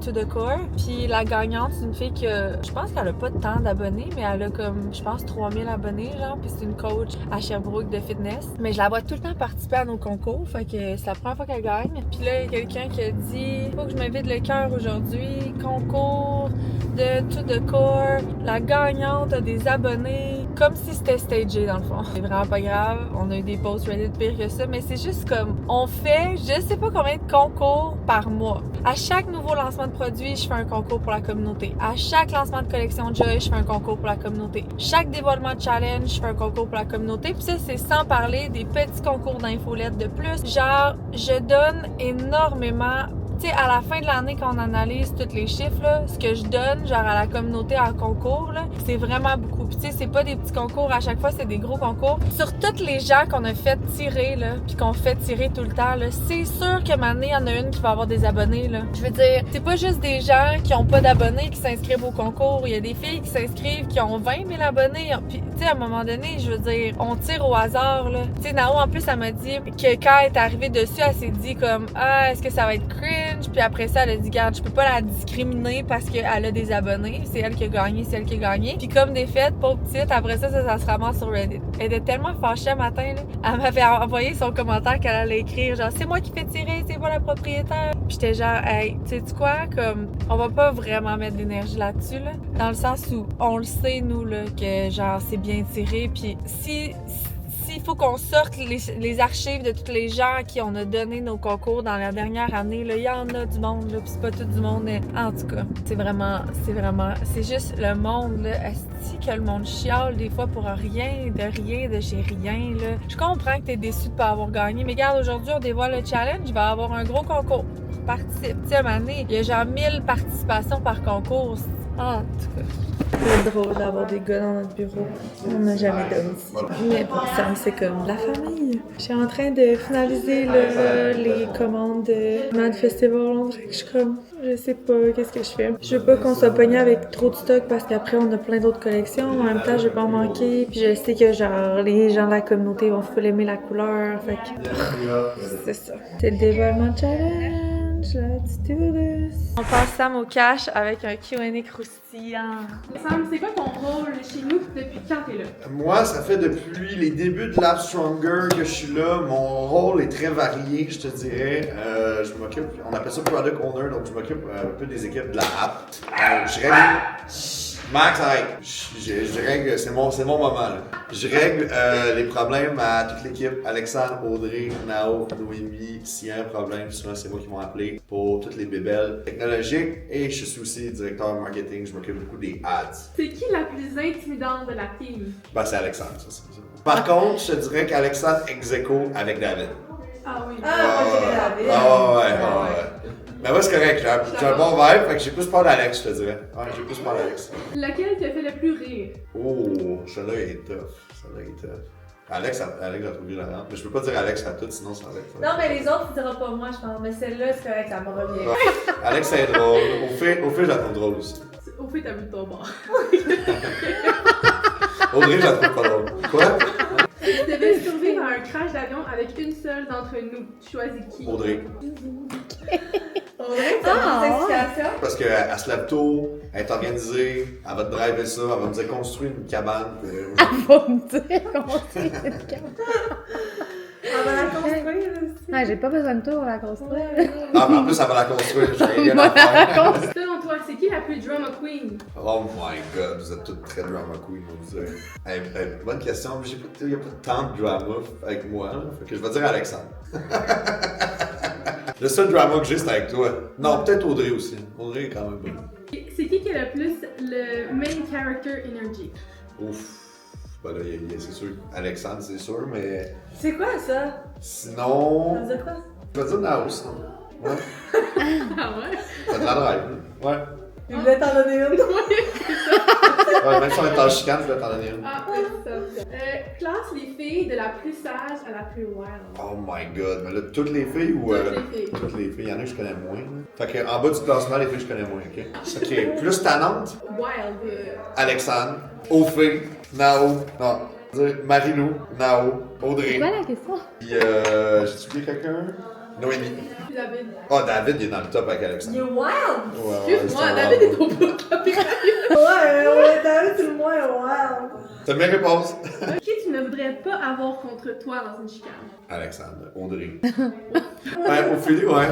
To The Core. Puis la gagnante, c'est une fille que je pense qu'elle a pas tant d'abonnés, mais elle a comme, je pense, 3000 abonnés, genre. Puis c'est une coach à Sherbrooke de fitness. Mais je la vois tout le temps participer à nos concours, fait que c'est la première fois qu'elle gagne. Puis là, il y a quelqu'un qui a dit, faut que je me vide le cœur aujourd'hui, concours de To The Core, la gagnante a des abonnés, comme si c'était stagé dans le fond. C'est vraiment pas grave, on a eu des posts Reddit pire que ça, mais c'est juste comme, on fait je sais pas combien de concours par mois. À chaque nouveau lancement de produit, je fais un concours pour la communauté. À chaque lancement de collection Joy, je fais un concours pour la communauté. Chaque dévoilement de challenge, je fais un concours pour la communauté. Puis ça, c'est sans parler des petits concours d'infolettes de plus. Genre, je donne énormément. Tu sais, à la fin de l'année, quand on analyse tous les chiffres, là, ce que je donne, genre à la communauté en concours, là, c'est vraiment beaucoup. Puis tu sais, c'est pas des petits concours, à chaque fois, c'est des gros concours. Sur tous les gens qu'on a fait tirer, là, puis qu'on fait tirer tout le temps, là, c'est sûr que maintenant, il y en a une qui va avoir des abonnés, là. Je veux dire, c'est pas juste des gens qui ont pas d'abonnés qui s'inscrivent au concours. Il y a des filles qui s'inscrivent qui ont 20 000 abonnés. Puis, tu sais, à un moment donné, je veux dire, on tire au hasard, là. Tu sais, Nao, en plus, elle m'a dit que quand elle est arrivée dessus, elle s'est dit comme, ah, est-ce que ça va être cringe? Puis après ça, elle a dit, garde, je peux pas la discriminer parce qu'elle a des abonnés. C'est elle qui a gagné, c'est elle qui a gagné. Puis comme des fêtes, pauvre petite, après ça se ramasse sur Reddit. Elle était tellement fâchée un matin, là. Elle m'avait envoyé son commentaire qu'elle allait écrire, genre, c'est moi qui fais tirer, c'est moi la propriétaire. Puis j'étais genre, hey, tu sais quoi, comme, on va pas vraiment mettre d'énergie là-dessus, là. Dans le sens où on le sait, nous, là, que genre, c'est bien tiré. Puis s'il faut qu'on sorte les archives de tous les gens qui on a donné nos concours dans la dernière année, là, il y en a du monde, là, puis c'est pas tout du monde. En tout cas, c'est juste le monde, là. Est-ce que le monde chiale des fois pour rien, de chez rien, là. Je comprends que t'es déçu de pas avoir gagné, mais regarde, aujourd'hui, on dévoile le challenge, il va y avoir un gros concours. Participe. Tu sais, à un moment donné, il y a genre 1000 participations par concours. En tout cas. C'est drôle d'avoir des gars dans notre bureau. On n'a jamais d'hommes ici. Mais pour Sam, c'est comme la famille. Je suis en train de finaliser les commandes de Mad Festival. On dirait que je suis comme, je sais pas qu'est-ce que je fais. Je veux pas qu'on soit pogné avec trop de stock parce qu'après on a plein d'autres collections. En même temps, je veux pas en manquer. Puis je sais que genre les gens de la communauté vont full aimer la couleur. Fait que c'est ça. C'est le dévoilement challenge. Let's do this. On passe Sam au cash avec un Q&A croustillant. Sam, c'est quoi ton rôle chez nous depuis quand t'es là? Moi, ça fait depuis les débuts de Lab Stronger que je suis là. Mon rôle est très varié, je te dirais. Je m'occupe, on appelle ça Product Owner, donc je m'occupe un peu des équipes de la app. Je règle... Max, arrête. Je règle, c'est mon moment là. Je règle les problèmes à toute l'équipe. Alexandre, Audrey, Nao, Noémie. S'il y a un problème, souvent c'est moi qui m'ont appelé pour toutes les bébelles technologiques. Et je suis aussi directeur marketing. Je m'occupe beaucoup des ads. C'est qui la plus intimidante de la team? Ben, c'est Alexandre, ça, c'est ça. Par contre, je te dirais qu'Alexandre ex-aequo avec David. Ah oui. Ah, moi j'ai David. Ouais. Mais moi, c'est correct, j'ai un bon vibe, fait que j'ai plus peur d'Alex, je te dirais. Ouais, j'ai plus peur d'Alex. Lequel te fait le plus rire? Oh, celle-là est tough. Alex a trouvé la rente, mais je peux pas dire Alex à tout, sinon ça va être... Non, mais les autres, tu diras pas moi, je pense. Mais celle-là, c'est correct, ça me revient. Ouais. Alex, c'est drôle. Au fait, je la trouve drôle aussi. Au fait, t'as vu ton bord. Audrey, je la trouve pas drôle. Quoi? Si tu devais survivre à un crash d'avion avec une seule d'entre nous, tu choisis qui? Audrey. Audrey, t'as une explication? Parce qu'elle se lève tôt, elle est organisée, elle va te driver ça, elle va me dire construire une cabane. Elle va me dire construire une cabane. Elle va la construire aussi. Ouais, j'ai pas besoin de toi pour la construire. Ah, mais en plus, elle va la construire, j'ai rien à faire. Selon toi, c'est qui la plus drama queen? Oh my god, vous êtes toutes très drama queen, vous dire. Hey, bonne question, mais il n'y a pas tant de drama avec moi, là. Fait que je vais dire Alexandre. Le seul drama que j'ai, c'est avec toi. Non, peut-être Audrey aussi. Audrey est quand même bonne. C'est qui a le plus le main character energy? Ouf. Ben là, c'est sûr. Alexandre, c'est sûr, mais. C'est quoi ça? Sinon. Ça veut dire quoi? Je vais dire Nao, sinon. Ouais. Ah ouais? Ça te la drive, là. Ouais. Il voulait t'en donner une. Ouais, même si on est en chicane, je vais t'en donner une. Ah, c'est ça. Classe les filles de la plus sage à la plus wild. Oh my god, mais là, toutes les filles ou. Toutes les filles. Toutes les filles. Il y en a que je connais moins. Là. Fait que en bas du classement, les filles, je connais moins, ok? Ok, plus tannante, Wild. Alexandre, Ophé, Nao, non, Marilou, Nao, Audrey. C'est quoi la question? Puis, j'ai-tu oublié quelqu'un? Noémie. David. Oh, David, il est dans le top avec Alexandre. Il est wild! Ouais, Excuse-moi, c'est David wild. est au bout de la Ouais, David, c'est le moins wild. T'as bien réponse? Qui tu ne voudrais pas avoir contre toi dans une chicane? Alexandre, Audrey. Ouais, au fil, ouais.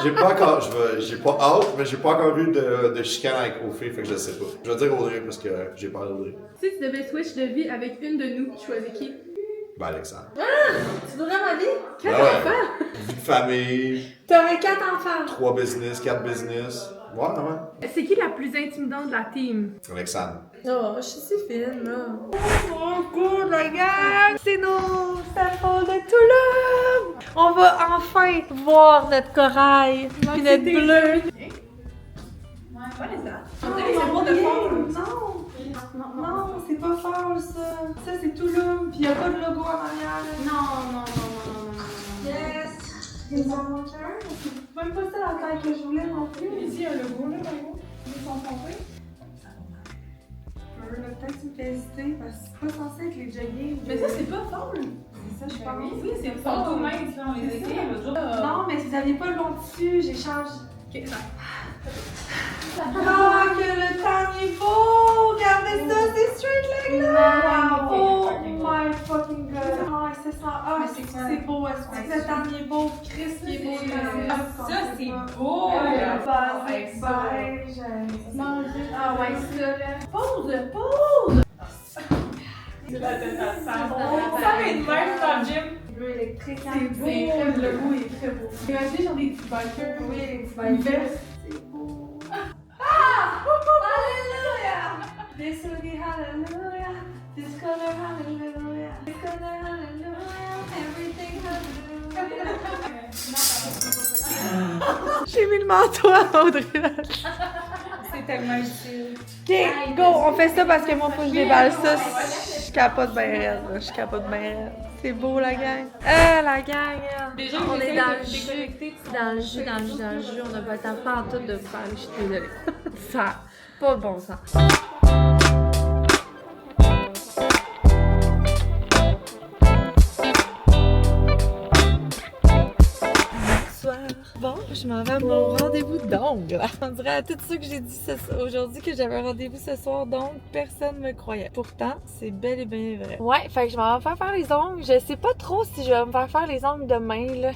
J'ai pas hâte, mais j'ai pas encore eu de chicane avec Ophé, fait que je sais pas. Je vais dire Audrey parce que j'ai peur d'Audrey. Si tu devais switch de vie avec une de nous, tu choisis qui? Ben, Alexandre. Tu voudrais ma vie? 4 ouais. enfants? Vie de famille, T'aurais 4 enfants. 3 business, 4 business. Ouais, ouais. C'est qui la plus intimidante de la team? Alexandre. Oh, je suis si fine, là. Oh, good, la gang! C'est nos samples de Toulouse! On va enfin voir notre corail, puis notre bleu. On dirait que c'est beau de fond. Non, c'est pas fort, ça. Ça, c'est Toulouse, puis y a pas de logo en arrière. Non. Yes! Ils ont mon cœur. C'est même pas ça la taille que je voulais non plus. Ici, il y a un logo là, par exemple. Ils sont pompés. Peut-être tu me fais hésiter parce que c'est pas censé être les jogging. Mais ça, c'est pas fort. C'est ça, je pense. Oui, c'est fort. Tout mince, là, on les essaye l'autre jour. Non, mais si vous aviez pas le bon tissu, j'échange. Ok, ça. Ah, que le temps est beau! Regardez ça, c'est straight leg là! Wow. Oh my fucking god! Oh, c'est ça. Ah, Mais c'est quoi? c'est beau. Est-ce que le temps il est beau? Chris, il est beau. Ça, c'est beau! Beige. Ah ouais, ça là. Pause! C'est la tête à ça va être même dans le gym. Le bleu électrique, C'est beau. Le goût est très beau. Imagine, genre des petits bikers. Oui, les petits bikers. C'est beau. Ah! Alléluia! This will be hallelujah. This color hallelujah. This color hallelujah. Everything hallelujah. J'ai mis le manteau à Audrey. C'est tellement utile. Ok, go, on fait ça parce que moi, faut que je déballe ça. Je capote bien raide, là. Je capote bien raide. C'est beau, la gang. La gang, Déjà, on est j'essaie dans de le jus. déconnecter. Dans le jus. On n'a pas le temps pas en tout de vous parler. Je suis désolée. Ça a pas de bon sens. Bonsoir. Bon, je m'en vais à mon rendez-vous d'ongles. On dirait à tout ça que j'ai dit aujourd'hui que j'avais un rendez-vous ce soir d'ongles, personne me croyait. Pourtant, c'est bel et bien vrai. Ouais, fait que je m'en vais faire les ongles. Je sais pas trop si je vais me faire les ongles demain, là.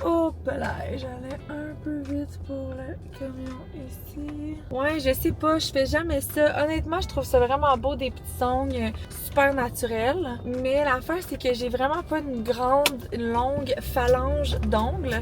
Oh, là, j'allais un peu vite pour le camion ici. Ouais, je sais pas, je fais jamais ça. Honnêtement, je trouve ça vraiment beau, des petits ongles super naturels. Mais l'affaire, c'est que j'ai vraiment pas une grande, longue phalange d'ongles.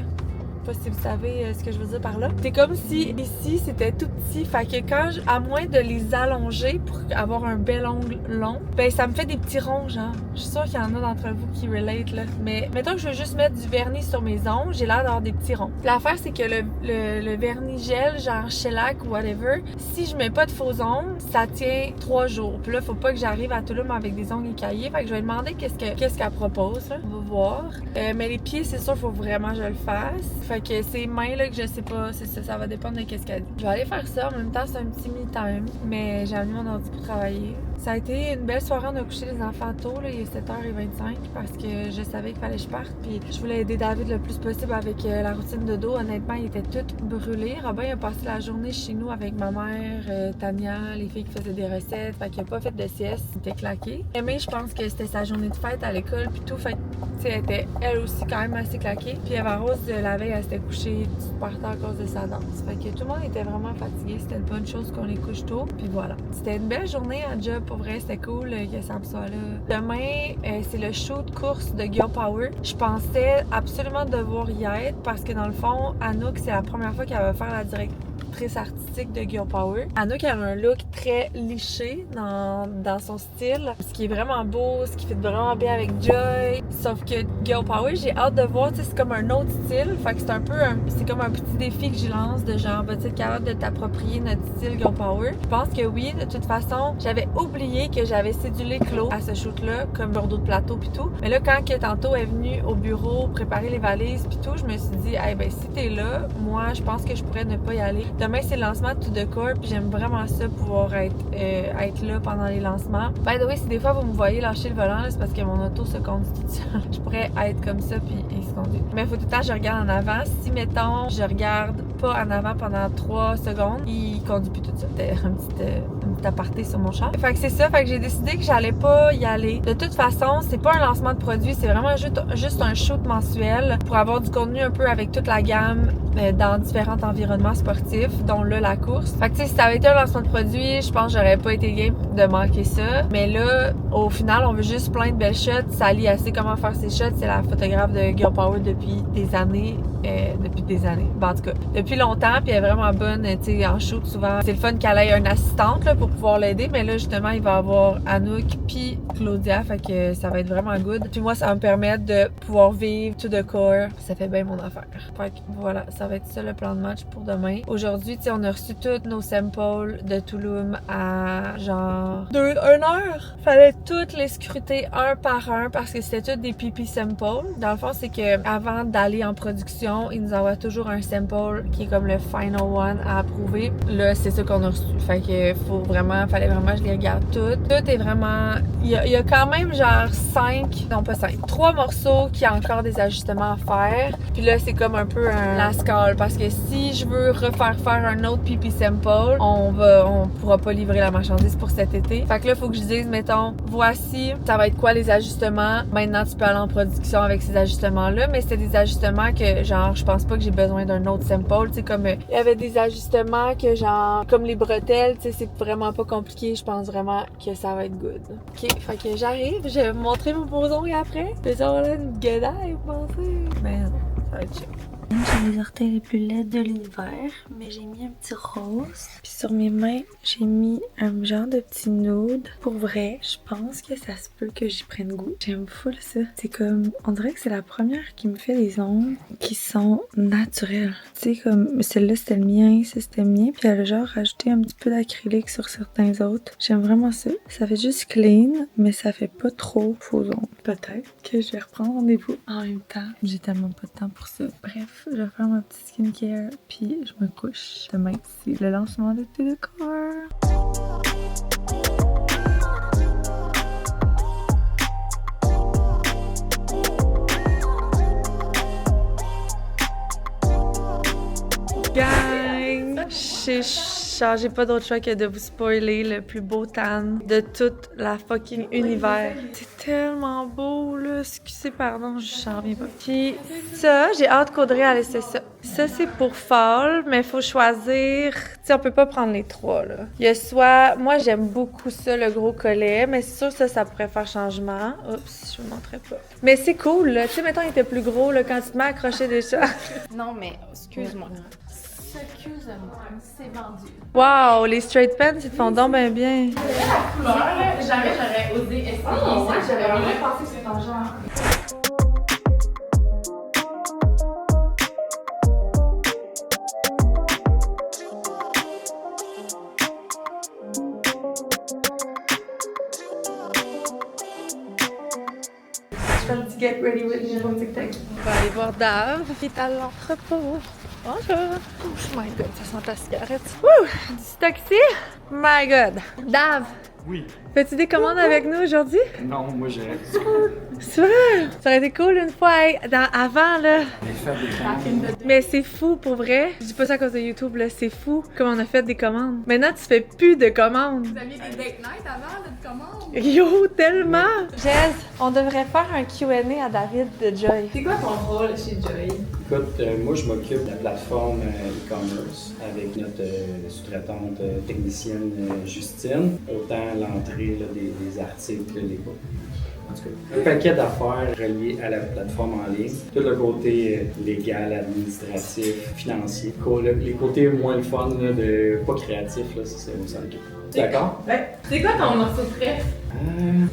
Je sais pas si vous savez ce que je veux dire par là. C'est comme si ici c'était tout petit, fait que quand à moins de les allonger pour avoir un bel ongle long, ben ça me fait des petits ronds genre. Je suis sûre qu'il y en a d'entre vous qui relate là. Mais mettons que je veux juste mettre du vernis sur mes ongles, j'ai l'air d'avoir des petits ronds. L'affaire c'est que le vernis gel, genre shellac ou whatever, si je mets pas de faux ongles, ça tient 3 jours. Puis là, faut pas que j'arrive à Toulouse avec des ongles écaillés. Fait que je vais demander qu'est-ce qu'elle propose là. On va voir. Mais les pieds, c'est sûr, faut vraiment que je le fasse. Fait que c'est mains là que je sais pas, c'est ça va dépendre de qu'est-ce qu'elle dit. Je vais aller faire ça, en même temps c'est un petit me-time, mais j'ai amené mon ordi pour travailler. Ça a été une belle soirée, on a couché les enfants tôt, là, il est 7h25 parce que je savais qu'il fallait que je parte, puis je voulais aider David le plus possible avec la routine de dos. Honnêtement, il était tout brûlé. Robin a passé la journée chez nous avec ma mère, Tania, les filles qui faisaient des recettes, fait qu'il a pas fait de sieste, il était claqué. Mais je pense que c'était sa journée de fête à l'école, puis tout, fait que elle était elle aussi quand même assez claquée. Puis Eva Rose, la veille, elle s'était couchée super tard à cause de sa danse. Fait que tout le monde était vraiment fatigué. C'était une bonne chose qu'on les couche tôt. Puis voilà. C'était une belle journée à job. Pour vrai, c'était cool que Sam soit là. Demain, c'est le show de course de Girl Power. Je pensais absolument devoir y être parce que dans le fond, Anouk, c'est la première fois qu'elle va faire la directrice artistique de Girl Power. Anouk a un look très liché dans son style. Ce qui est vraiment beau, ce qui fait vraiment bien avec Joy. Sauf que Girl Power, j'ai hâte de voir, tu sais, c'est comme un autre style. Fait que c'est un peu c'est comme un petit défi que je lance de genre, vas-tu être capable de t'approprier notre style Girl Power? Je pense que oui, de toute façon, j'avais oublié que j'avais cédulé Claude à ce shoot-là, comme Bordeaux de plateau pis tout. Mais là, quand tantôt est venue au bureau préparer les valises pis tout, je me suis dit, hey, ben si t'es là, moi, je pense que je pourrais ne pas y aller. Demain, c'est le lancement de To The Core, puis j'aime vraiment ça, pouvoir être là pendant les lancements. By the way, si des fois vous me voyez lâcher le volant, c'est parce que mon auto se conduit toute seule. Je pourrais être comme ça, puis il se conduit. Mais il faut tout le temps que je regarde en avant. Si, mettons, je regarde pas en avant pendant 3 secondes, il conduit plus tout seul. C'était un petit aparté sur mon char. Fait que c'est ça, fait que j'ai décidé que j'allais pas y aller. De toute façon, c'est pas un lancement de produit, c'est vraiment juste un shoot mensuel pour avoir du contenu un peu avec toute la gamme dans différents environnements sportifs, dont là, la course. Fait que tu sais, si ça avait été un lancement de produit, je pense que j'aurais pas été game de manquer ça. Mais là, au final, on veut juste plein de belles shots. Sally sait comment faire ses shots. C'est la photographe de Girl Power depuis des années. Ben, en tout cas, depuis longtemps, puis elle est vraiment bonne, tu sais, en shoot souvent. C'est le fun qu'elle ait une assistante là, pour pouvoir l'aider, mais là, justement, il va avoir Anouk puis Claudia, fait que ça va être vraiment good. Puis moi, ça va me permettre de pouvoir vivre To The Core. Ça fait bien mon affaire. Fait que voilà, ça va être ça le plan de match pour demain. Aujourd'hui, tu sais, on a reçu tous nos samples de Touloum à genre 1 heure. Fallait toutes les scruter un par un parce que c'était tous des PP samples. Dans le fond, c'est que avant d'aller en production, ils nous envoient toujours un sample qui est comme le final one à approuver. Là, c'est ça qu'on a reçu. Fait que fallait vraiment que je les regarde toutes. Tout est vraiment... Il y a quand même genre 3 morceaux qui ont encore des ajustements à faire. Puis là, c'est comme un peu un lascale parce que si je veux refaire faire un autre pipi sample, on pourra pas livrer la marchandise pour cet été. Fait que là, faut que je dise, mettons, voici, ça va être quoi les ajustements. Maintenant, tu peux aller en production avec ces ajustements-là, mais c'est des ajustements que, genre, je pense pas que j'ai besoin d'un autre sample. Tu sais, comme, il y avait des ajustements que, genre, comme les bretelles, tu sais, c'est vraiment pas compliqué. Je pense vraiment que ça va être good. OK, fait que j'arrive, je vais vous montrer mon beaux ongles après. Puis genre là, une guedaille, vous pensez? Mais non, ça va être chill. J'ai les orteils les plus laides de l'univers, mais j'ai mis un petit rose. Puis sur mes mains, j'ai mis un genre de petit nude. Pour vrai, je pense que ça se peut que j'y prenne goût. J'aime full ça. C'est comme, on dirait que c'est la première qui me fait des ongles qui sont naturels. Tu sais, comme celle-là c'était le mien, ça c'était le mien. Puis elle a genre rajouté un petit peu d'acrylique sur certains autres. J'aime vraiment ça. Ça fait juste clean, mais ça fait pas trop faux ongles. Peut-être que je vais reprendre rendez-vous en même temps. J'ai tellement pas de temps pour ça. Bref. Je vais faire ma petite skincare, puis je me couche. Demain, c'est le lancement de Tout Decor. Gang! J'ai pas d'autre choix que de vous spoiler le plus beau tan de tout la fucking univers. C'est tellement beau, là. Excusez, pardon, je reviens pas. Puis ça, j'ai hâte qu'Audrey a laissé ça. Ça, c'est pour fall, mais faut choisir... Tu sais, on peut pas prendre les trois, là. Il y a soit... Moi, j'aime beaucoup ça, le gros collet, mais c'est sûr que ça pourrait faire changement. Oups, je vous montrerai pas. Mais c'est cool, là. Tu sais, mettons, il était plus gros, là, quand tu te mets à accrocher des chats. Non, mais excuse-moi. Excuse-moi, c'est vendu. Wow, les straight pants, ils te font donc bien bien. La couleur, là, jamais j'aurais osé essayer ça. J'avais vraiment pensé que c'était un genre. Je fais un petit get ready with me sur TikTok. On va aller voir Dave, qui est à l'entrepôt. Bonjour. Oh my god, ça sent la cigarette. Wouh! Du taxi? My god. Dave. Oui. Fais-tu des commandes avec nous aujourd'hui? Non, moi j'ai C'est vrai? Ça aurait été cool une fois, hey, avant là. fait des commandes. Mais c'est fou pour vrai. Je dis pas ça à cause de YouTube là, c'est fou comme on a fait des commandes. Maintenant tu fais plus de commandes. Vous aviez des date night avant de commande? Yo, tellement! Jez, on devrait faire un Q&A à David de Joy. C'est quoi ton rôle chez Joy? Écoute, moi je m'occupe de la plateforme e-commerce avec notre sous-traitante technicienne Justine. Autant l'entrée là, des articles, les en tout cas, un paquet d'affaires reliées à la plateforme en ligne. Tout le côté légal, administratif, financier. Les côtés moins le fun, là, de pas créatif, là, c'est ça. D'accord? Ouais. C'est quoi ton morceau de préf?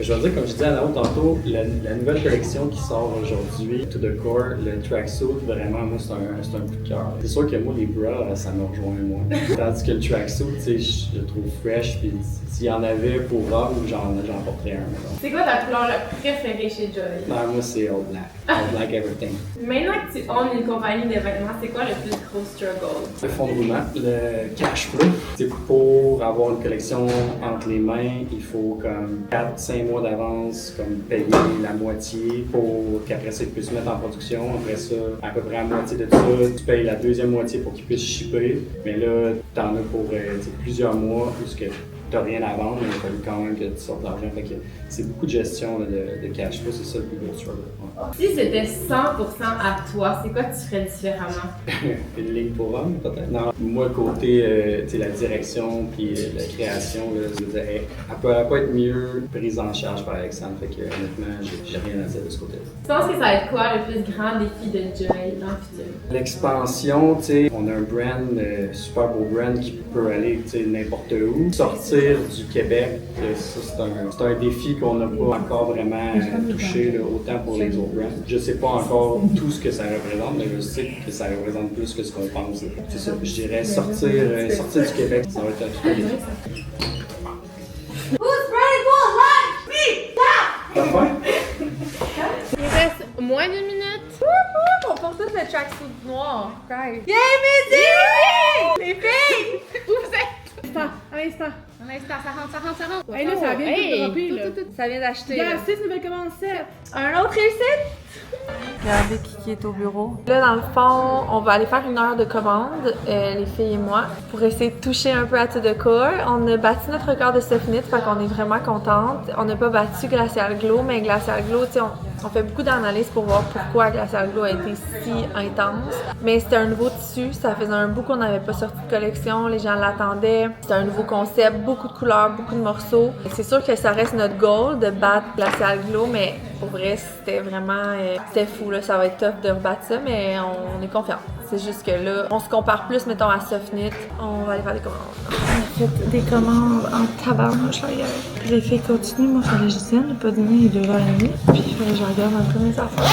Je vais dire, comme je disais à la haute tantôt, la nouvelle collection qui sort aujourd'hui, To The Core, le tracksuit, vraiment, moi, c'est un coup de cœur. C'est sûr que moi, les bras, ça me rejoint, moi. Tandis que le tracksuit, tu sais, je le trouve fresh, puis s'il y en avait pour homme, j'en porterais un. C'est quoi ta couleur préférée chez Joy? Non, moi, c'est All Black. All Black Everything. Maintenant que tu owns une compagnie de vêtements, c'est quoi le plus gros struggle? Le fond de roulement, le cash flow. C'est pour avoir une collection entre les mains, il faut comme 4-5 mois d'avance, comme payer la moitié pour qu'après ça, ils puissent se mettre en production. Après ça, à peu près la moitié de ça, tu payes la deuxième moitié pour qu'ils puissent shipper. Mais là, t'en as pour plusieurs mois, puisque t'as rien à vendre, mais il a fallu quand même que tu sortes de l'argent. Fait que c'est beaucoup de gestion là, de cash flow, c'est ça le plus gros struggle. Ouais. Si c'était 100% à toi, c'est quoi que tu ferais différemment? Une ligne pour hommes, peut-être? Non, moi, côté la direction puis la création, là, je veux dire, elle peut être mieux prise en charge par Alexandre. Fait que honnêtement, j'ai rien à dire de ce côté-là. Tu penses que ça va être quoi le plus grand défi de Joy dans le futur? L'expansion, tu sais, on a un brand, super beau brand qui peut aller n'importe où. Sortir du Québec, ça c'est un défi qu'on n'a pas encore vraiment touché, là, autant pour les autres brands. Je sais pas encore tout ce que ça représente, mais je sais que ça représente plus que ce qu'on pense. C'est ça, je dirais sortir du Québec, ça va être un tout défi. Who's ready for lunch? Me! T'as faim? Il reste moins d'une minute. On porte tous le tracksuit noir. Right. Yay, Midi! Les filles! Où vous êtes? À l'instant. Un instant, ça rentre. Hey, là, ça vient de dropper, là. Ça vient d'acheter. Il y a là. 6 nouvelles commandes, 7. Un autre réussite? Regardez qui est au bureau. Là, dans le fond, on va aller faire une heure de commande, les filles et moi, pour essayer de toucher un peu à tout de corps. On a battu notre record de soft-knit, fait qu'on est vraiment contente. On n'a pas battu Glacial Glow, mais Glacial Glow, tu sais, on fait beaucoup d'analyses pour voir pourquoi Glacial Glow a été si intense. Mais c'était un nouveau tissu, ça faisait un bout qu'on n'avait pas sorti de collection, les gens l'attendaient. C'était un nouveau concept, beaucoup de couleurs, beaucoup de morceaux. C'est sûr que ça reste notre goal de battre Glacial Glow, mais pour vrai, c'était vraiment... c'était fou, là. Ça va être tough de rebattre ça, mais on est confiants. C'est juste que là, on se compare plus, mettons, à Softnit. On va aller faire des commandes. On a fait des commandes en tabarnouche, là, hier. Puis les filles continuent. Moi, fallait que je tienne, j'ai pas donné les 2h30. Puis il fallait que je regarde un peu mes affaires.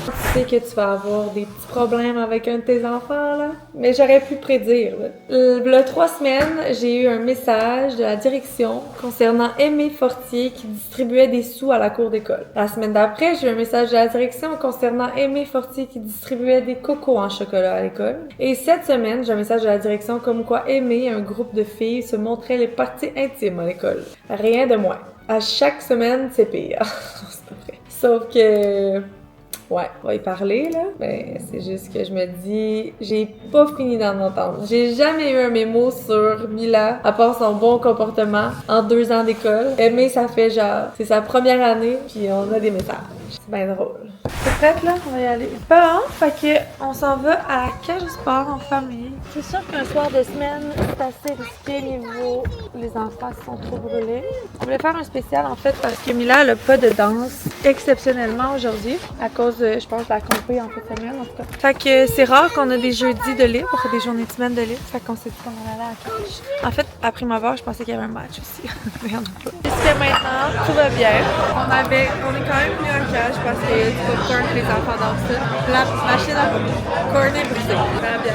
Tu sais que tu vas avoir des petits problèmes avec un de tes enfants, là. Mais j'aurais pu prédire, là. Il y a 3 semaines, j'ai eu un message de la direction concernant Aimé Fortier qui distribuait des sous à la cour d'école. La semaine d'après, j'ai eu un message de la direction concernant Aimé Fortier qui distribuait des cocos en chocolat à l'école. Et cette semaine, j'ai un message de la direction comme quoi Aimé, un groupe de filles, se montrait les parties intimes à l'école. Rien de moins. À chaque semaine, c'est pire. C'est pas vrai. Sauf que... ouais, on va y parler, là. Mais c'est juste que je me dis, j'ai pas fini d'en entendre. J'ai jamais eu un mémo sur Mila, à part son bon comportement en 2 ans d'école. Mais ça fait genre, c'est sa première année, puis on a des messages. C'est bien drôle. T'es prête, là? On va y aller. Bon, fait que on s'en va à la cage au sport en famille. C'est sûr qu'un soir de semaine, c'est assez risqué niveau les enfants sont trop brûlés. On voulait faire un spécial, en fait, parce que Mila, elle a pas de danse exceptionnellement aujourd'hui, à cause de, je pense, de la compé en fin de semaine, en tout cas. Fait que c'est rare qu'on a des jeudis de libre, des journées de semaine de libre. Fait qu'on s'est dit qu'on allait aller à la cage. En fait, après ma je pensais qu'il y avait un match aussi. Mais il y en a pas. Jusqu'à maintenant, tout va bien. On est quand même venu à la cage parce qu'il y a du popcorn que les enfants dansent ça. La machine à corn est brisée. Vraiment bien.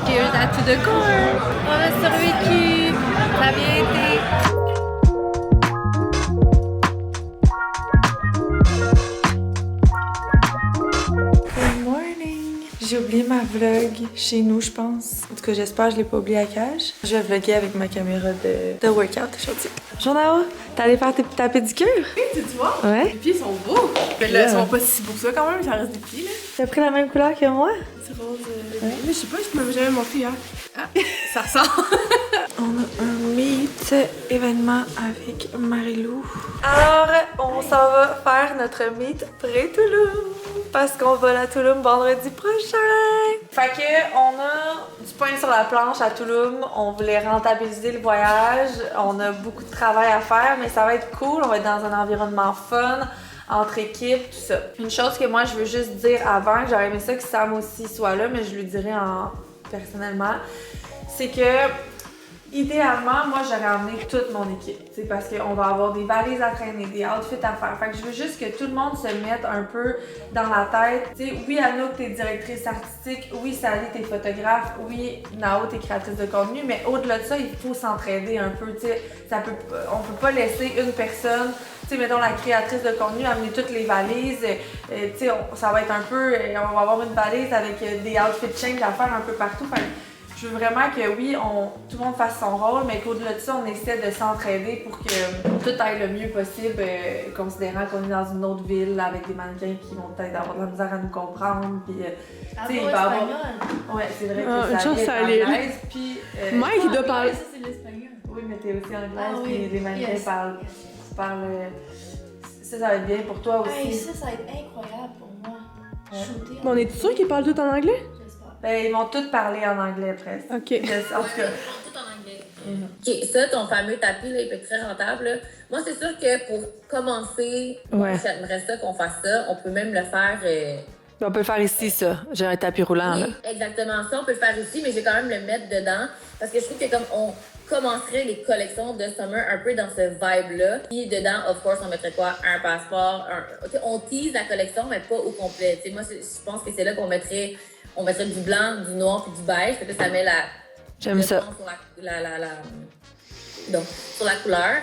Cheers à tout de corn! On a survécu! Ça a bien été! Good morning! J'ai oublié ma vlog chez nous, je pense. En tout cas, j'espère que je l'ai pas oublié à cage. Je vais vlogger avec ma caméra de workout aujourd'hui. Bonjour Nao! T'es allée faire ta pédicure? Oui, tu vois? Ouais. Les pieds sont beaux. Mais là, ils sont pas si beaux que ça quand même, ça reste des pieds, là. T'as pris la même couleur que moi? C'est rose. Mais je sais pas, je m'avais jamais montré hier. Ah, ça sent. On a un meet événement avec Marilou. Alors, on s'en va faire notre meet pré-Touloum parce qu'on va à Touloum vendredi prochain. Fait que on a du pain sur la planche à Touloum. On voulait rentabiliser le voyage. On a beaucoup de travail à faire, mais ça va être cool. On va être dans un environnement fun, entre équipes, tout ça. Une chose que moi, je veux juste dire avant, que j'aurais aimé ça que Sam aussi soit là, mais je lui dirai personnellement, c'est que idéalement, moi, j'aurais emmené toute mon équipe, tu sais, parce qu'on va avoir des valises à traîner, des outfits à faire. Fait que je veux juste que tout le monde se mette un peu dans la tête. Tu sais, oui, Anouk, t'es directrice artistique. Oui, Sally, t'es photographe. Oui, Nao, t'es créatrice de contenu. Mais au-delà de ça, il faut s'entraider un peu, tu sais. On peut pas laisser une personne, tu sais, mettons la créatrice de contenu, amener toutes les valises. Tu sais, ça va être un peu... on va avoir une valise avec des outfits change à faire un peu partout. Fait que je veux vraiment que, oui, tout le monde fasse son rôle, mais qu'au-delà de ça, on essaie de s'entraider pour que tout aille le mieux possible, considérant qu'on est dans une autre ville avec des mannequins qui vont peut-être avoir de la misère à nous comprendre. Puis, tu sais, il va avoir... Ouais, c'est vrai que ça est anglaise. Puis, Mike, il doit parler. Ça, c'est l'espagnol. oui, mais t'es aussi anglaise, Ah oui. puis les mannequins Yes. parlent. Ça va être bien pour toi aussi. Hey, ça va être incroyable pour moi. Ouais. Shooter. Mais on est sûr qu'ils parlent tout en anglais? J'espère. Ben, ils vont tous parler en anglais presque. Ok. En tout cas. OK, ça, ton fameux tapis, là, il peut être très rentable. Là. Moi, c'est sûr que pour commencer, Ouais. j'aimerais ça qu'on fasse ça. On peut même le faire... On peut le faire ici, ça. J'ai un tapis roulant, là. oui, exactement ça. On peut le faire ici, mais je vais quand même le mettre dedans. Parce que je trouve que comme on commencerait les collections de Summer un peu dans ce vibe-là. Puis dedans, of course, on mettrait quoi? Un passeport. On tease la collection, mais pas au complet. T'sais, moi, je pense que c'est là qu'on mettrait du blanc, du noir puis du beige. Parce que ça met J'aime ça. sur donc sur la couleur.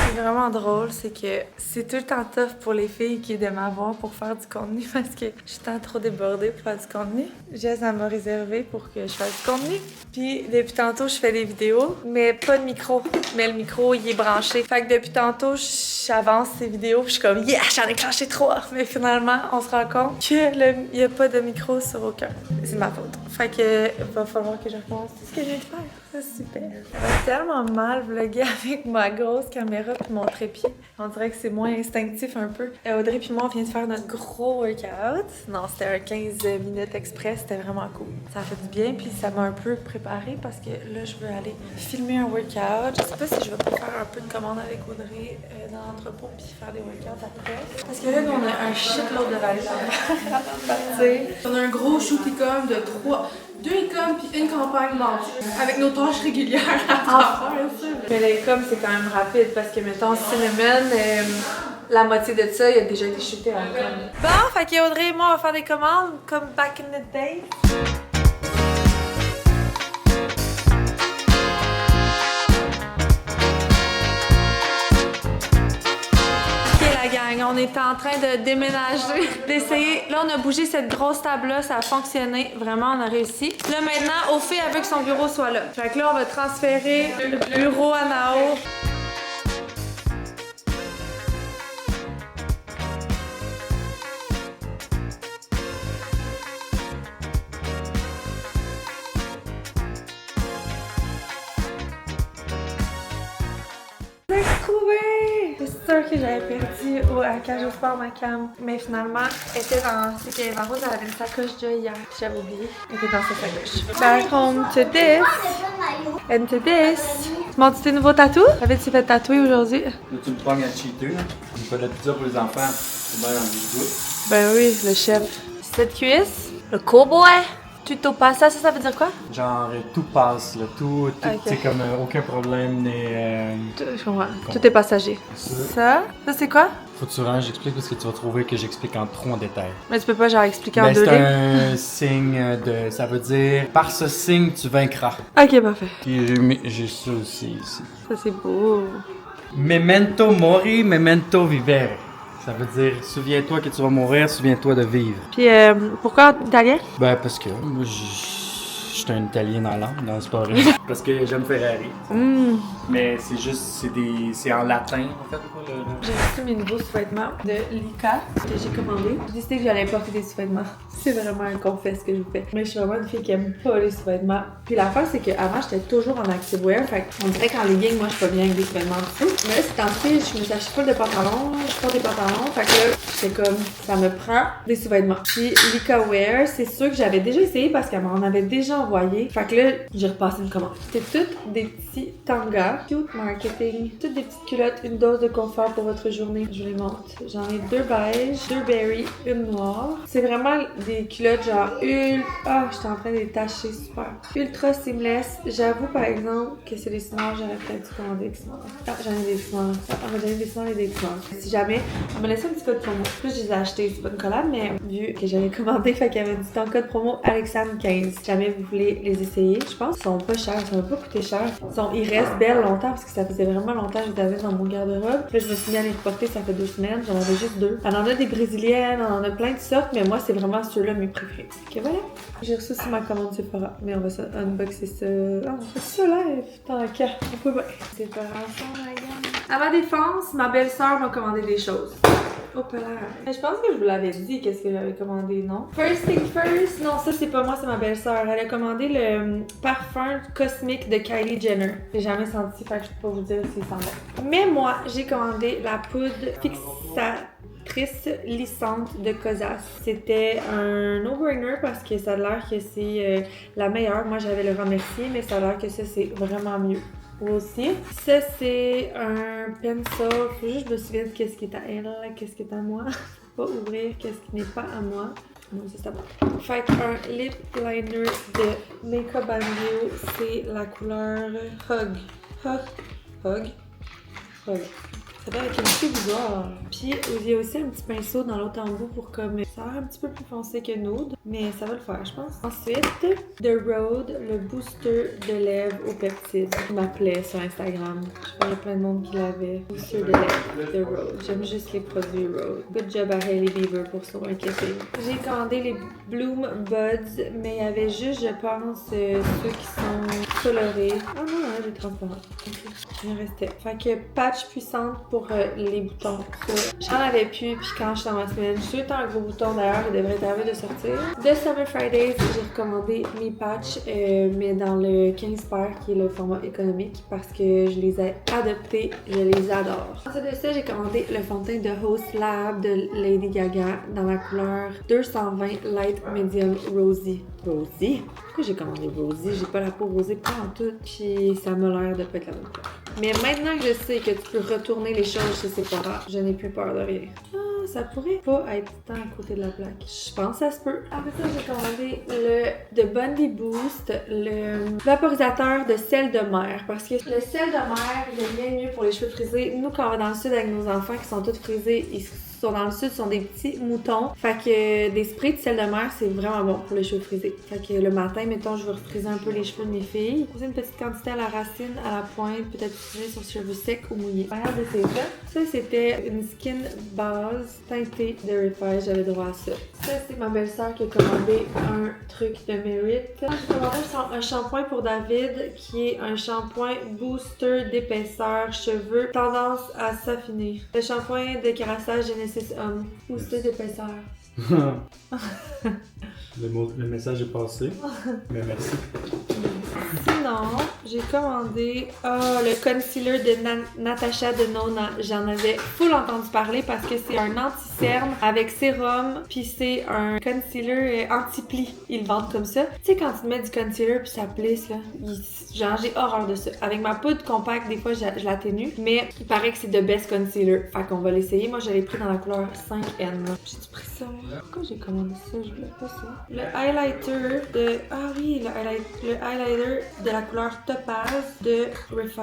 C'est vraiment drôle, c'est que c'est tout le temps tough pour les filles qui est de m'avoir pour faire du contenu parce que je suis tant trop débordée pour faire du contenu. Jess, elle m'a réservé pour que je fasse du contenu. Puis depuis tantôt, je fais des vidéos, mais pas de micro. Mais le micro, il est branché. Fait que depuis tantôt, j'avance ces vidéos puis je suis comme « Yeah, j'en ai clenché 3! » Mais finalement, on se rend compte qu'il n'y a pas de micro sur aucun. C'est ma faute. Fait que va falloir que je recommence tout ce que je viens de faire. C'est super. Ça va tellement mal vlogger avec ma grosse caméra puis mon trépied. On dirait que c'est moins instinctif un peu. Audrey puis moi, on vient de faire notre gros workout. Non, c'était un 15 minutes express. C'était vraiment cool. Ça a fait du bien puis ça m'a un peu préparée parce que là, je veux aller filmer un workout. Je sais pas si je vais pas faire un peu de commande avec Audrey dans l'entrepôt puis faire des workouts après. Parce que là, nous, on a un shitload de valises avant de partir. On a un gros shoot e-com de 2 e-com puis une campagne vendue. Avec nos tâches régulières à faire. Mais l'e-com, c'est quand même rapide parce que, mettons, Cinnamon, la moitié de ça, il a déjà été shooté en com. Bon, fait que Audrey et moi, on va faire des commandes comme back in the day. On est en train de déménager, d'essayer. Là, on a bougé cette grosse table-là, ça a fonctionné. Vraiment, on a réussi. Là, maintenant, Ophélie, elle veut que son bureau soit là. Fait que là, on va transférer le bureau à Nao. C'est sûr que j'avais perdu à Cage au Sport ma cam, mais finalement, elle était dans. C'est que ma rose, elle avait une sacoche déjà hier, j'avais oublié. Elle était dans sa sacoche. Back home to this. And to this. Tu montres tes nouveaux tatous? Avais-tu fait tatouer aujourd'hui? Là, tu me prends à cheater, là. J'ai pas de la pizza pour les enfants. C'est bien dans le goût. Ben oui, le chef. Cette cuisse, le cowboy. Tuto passa, ça veut dire quoi? Genre, tout passe, là. Tout c'est comme aucun problème, n'est. Je comprends. Tout est passager. Ça c'est quoi? Faut que tu ranges, j'explique parce que tu vas trouver que j'explique trop en détail. Mais tu peux pas genre expliquer en 2 c'est lignes? un signe de. Ça veut dire, par ce signe, tu vaincras. Ok, parfait. Puis j'ai ça aussi ici. Ça c'est beau. Memento mori, memento vivere. Ça veut dire, souviens-toi que tu vas mourir, souviens-toi de vivre. Puis pourquoi italien? Ben parce que moi, je suis un Italien dans l'âme, non c'est pas vrai. Parce que j'aime Ferrari. Mais c'est juste, c'est en latin en fait. J'ai reçu mes nouveaux sous-vêtements de Lika que j'ai commandé. J'ai décidé que j'allais porter des sous-vêtements. C'est vraiment un confesse que je vous fais. Mais je suis vraiment une fille qui aime pas les sous-vêtements. Puis l'affaire, c'est qu'avant, j'étais toujours en activewear. Fait qu'on dirait qu'en legging, moi, je suis pas bien avec des sous-vêtements du tout. Mais là, c'est ensuite, je me suis acheté pas de pantalons. Je porte des pantalons. Fait que là, j'étais comme, ça me prend des sous-vêtements. Puis Lika Wear, c'est sûr que j'avais déjà essayé parce qu'elle m'en avait déjà envoyé. Fait que là, j'ai repassé une commande. C'était toutes des petits tangas. Cute marketing. Toutes des petites culottes. Une dose de confort pour votre journée. Je vous les montre. J'en ai 2 beige, 2 berry, une noire. C'est vraiment des culottes genre j'étais en train de les tacher super. Ultra seamless. J'avoue par exemple que c'est des small, j'aurais peut-être dû commander des small. Ah, j'en ai des small. On m'a donné des small et des small. Si jamais, on m'a laissé un petit code promo. Plus je les ai achetés, c'est pas une collab, mais vu que j'avais commandé, fait qu'il y avait dit ton code promo Alexandre15. Si jamais vous voulez les essayer, je pense qu'ils sont pas chers, ça va pas coûter cher. Ils restent belles longtemps parce que ça faisait vraiment longtemps que je les avais dans mon garde-robe. Puis là, je me suis mis à les reporter, ça fait 2 semaines, j'en avais juste 2. On en a des brésiliennes, on en a plein de sortes, mais moi, c'est vraiment ceux-là mes préférés. Ok, voilà. J'ai reçu aussi ma commande Sephora, mais on va unboxer ça. Ah, on fait ça live, tant qu'à. On peut bien. Séparation, la gamme. À ma défense, ma belle-sœur m'a commandé des choses. Hop là. Mais je pense que je vous l'avais dit, qu'est-ce que j'avais commandé, non? First thing first, non, ça c'est pas moi, c'est ma belle-sœur. Elle a commandé le parfum cosmique de Kylie Jenner. J'ai jamais senti, fait que je peux pas vous dire s'il sent bon. Mais moi, j'ai commandé la poudre fixatrice lissante de Kosas. C'était un no-brainer parce que ça a l'air que c'est la meilleure. Moi, j'avais le remercié, mais ça a l'air que ça, c'est vraiment mieux. Aussi. Ça, c'est un pencil. Faut juste que je me souvienne qu'est-ce qui est à elle, qu'est-ce qui est à moi. Faut pas ouvrir qu'est-ce qui n'est pas à moi. Non, c'est ça. Fait qu'un lip liner de Makeup by You, c'est la couleur Hug. Hug. Ça va avec une petite bizarre. Puis il y a aussi un petit pinceau dans l'autre embout pour comme Ça a l'air un petit peu plus foncé que Nude, mais ça va le faire, je pense. Ensuite, The Road, le booster de lèvres au peptide. Il m'appelait sur Instagram. Je voyais plein de monde qui l'avait. Booster de lèvres, The Road. J'aime juste les produits Road. Good job à Hailey Bieber pour son marketing. J'ai commandé les Bloom Buds, mais il y avait juste, je pense, ceux qui sont colorés. Ah non, hein, j'ai transparent. Ok, il me restait. Fait que patch puissante pour les boutons. J'en avais plus, puis quand je suis dans ma semaine, je suis tout le temps un gros bouton d'ailleurs, il devrait être arrivé de sortir. De Summer Fridays, j'ai recommandé mes patchs, mais dans le 15 paires qui est le format économique parce que je les ai adoptés, je les adore. Ensuite de ça, j'ai commandé le fond de teint de Host Lab de Lady Gaga dans la couleur 220 Light Medium Rosy. Rosy? Pourquoi j'ai commandé Rosy? J'ai pas la peau rosée pas en tout, puis ça m'a l'air de pas être la même couleur. Mais maintenant que je sais que tu peux retourner les choses chez Sephora, je n'ai plus peur de rien. Ah, ça pourrait pas être tant à côté de la plaque. Je pense que ça se peut. Après ça, j'ai commandé le de Bondi Boost, le vaporisateur de sel de mer. Parce que le sel de mer, il est bien mieux pour les cheveux frisés. Nous, quand on va dans le sud avec nos enfants qui sont tous frisés, ils sont dans le sud, sont des petits moutons. Fait que des sprays de sel de mer, c'est vraiment bon pour les cheveux frisés. Fait que le matin, mettons, je veux refriser un peu les cheveux de mes filles. Poser une petite quantité à la racine, à la pointe, peut-être utiliser sur cheveux secs ou mouillés. Regarde d'essayer ça. Ça, c'était une skin base teintée de Refi. J'avais droit à ça. Ça, c'est ma belle-sœur qui a commandé un truc de Merit. J'ai commandé un shampoing pour David qui est un shampoing booster d'épaisseur cheveux, tendance à s'affiner. Le shampoing de carassage Genesis Homme, booster d'épaisseur. Le message est passé, mais merci. Sinon, j'ai commandé le concealer de Natasha Denona. J'en avais full entendu parler parce que c'est un anti-cerne avec sérum, puis c'est un concealer anti-pli. Ils le vendent comme ça. Tu sais, quand tu mets du concealer puis ça plisse, là, genre j'ai horreur de ça. Avec ma poudre compacte, des fois, je l'atténue, mais il paraît que c'est the best concealer. Fait qu'on va l'essayer. Moi, je l'ai pris dans la couleur 5N. J'ai-tu pris ça? Pourquoi j'ai commandé ça? Je voulais pas ça. Le highlighter de... Ah oui, le highlighter de la couleur Topaz de Refi.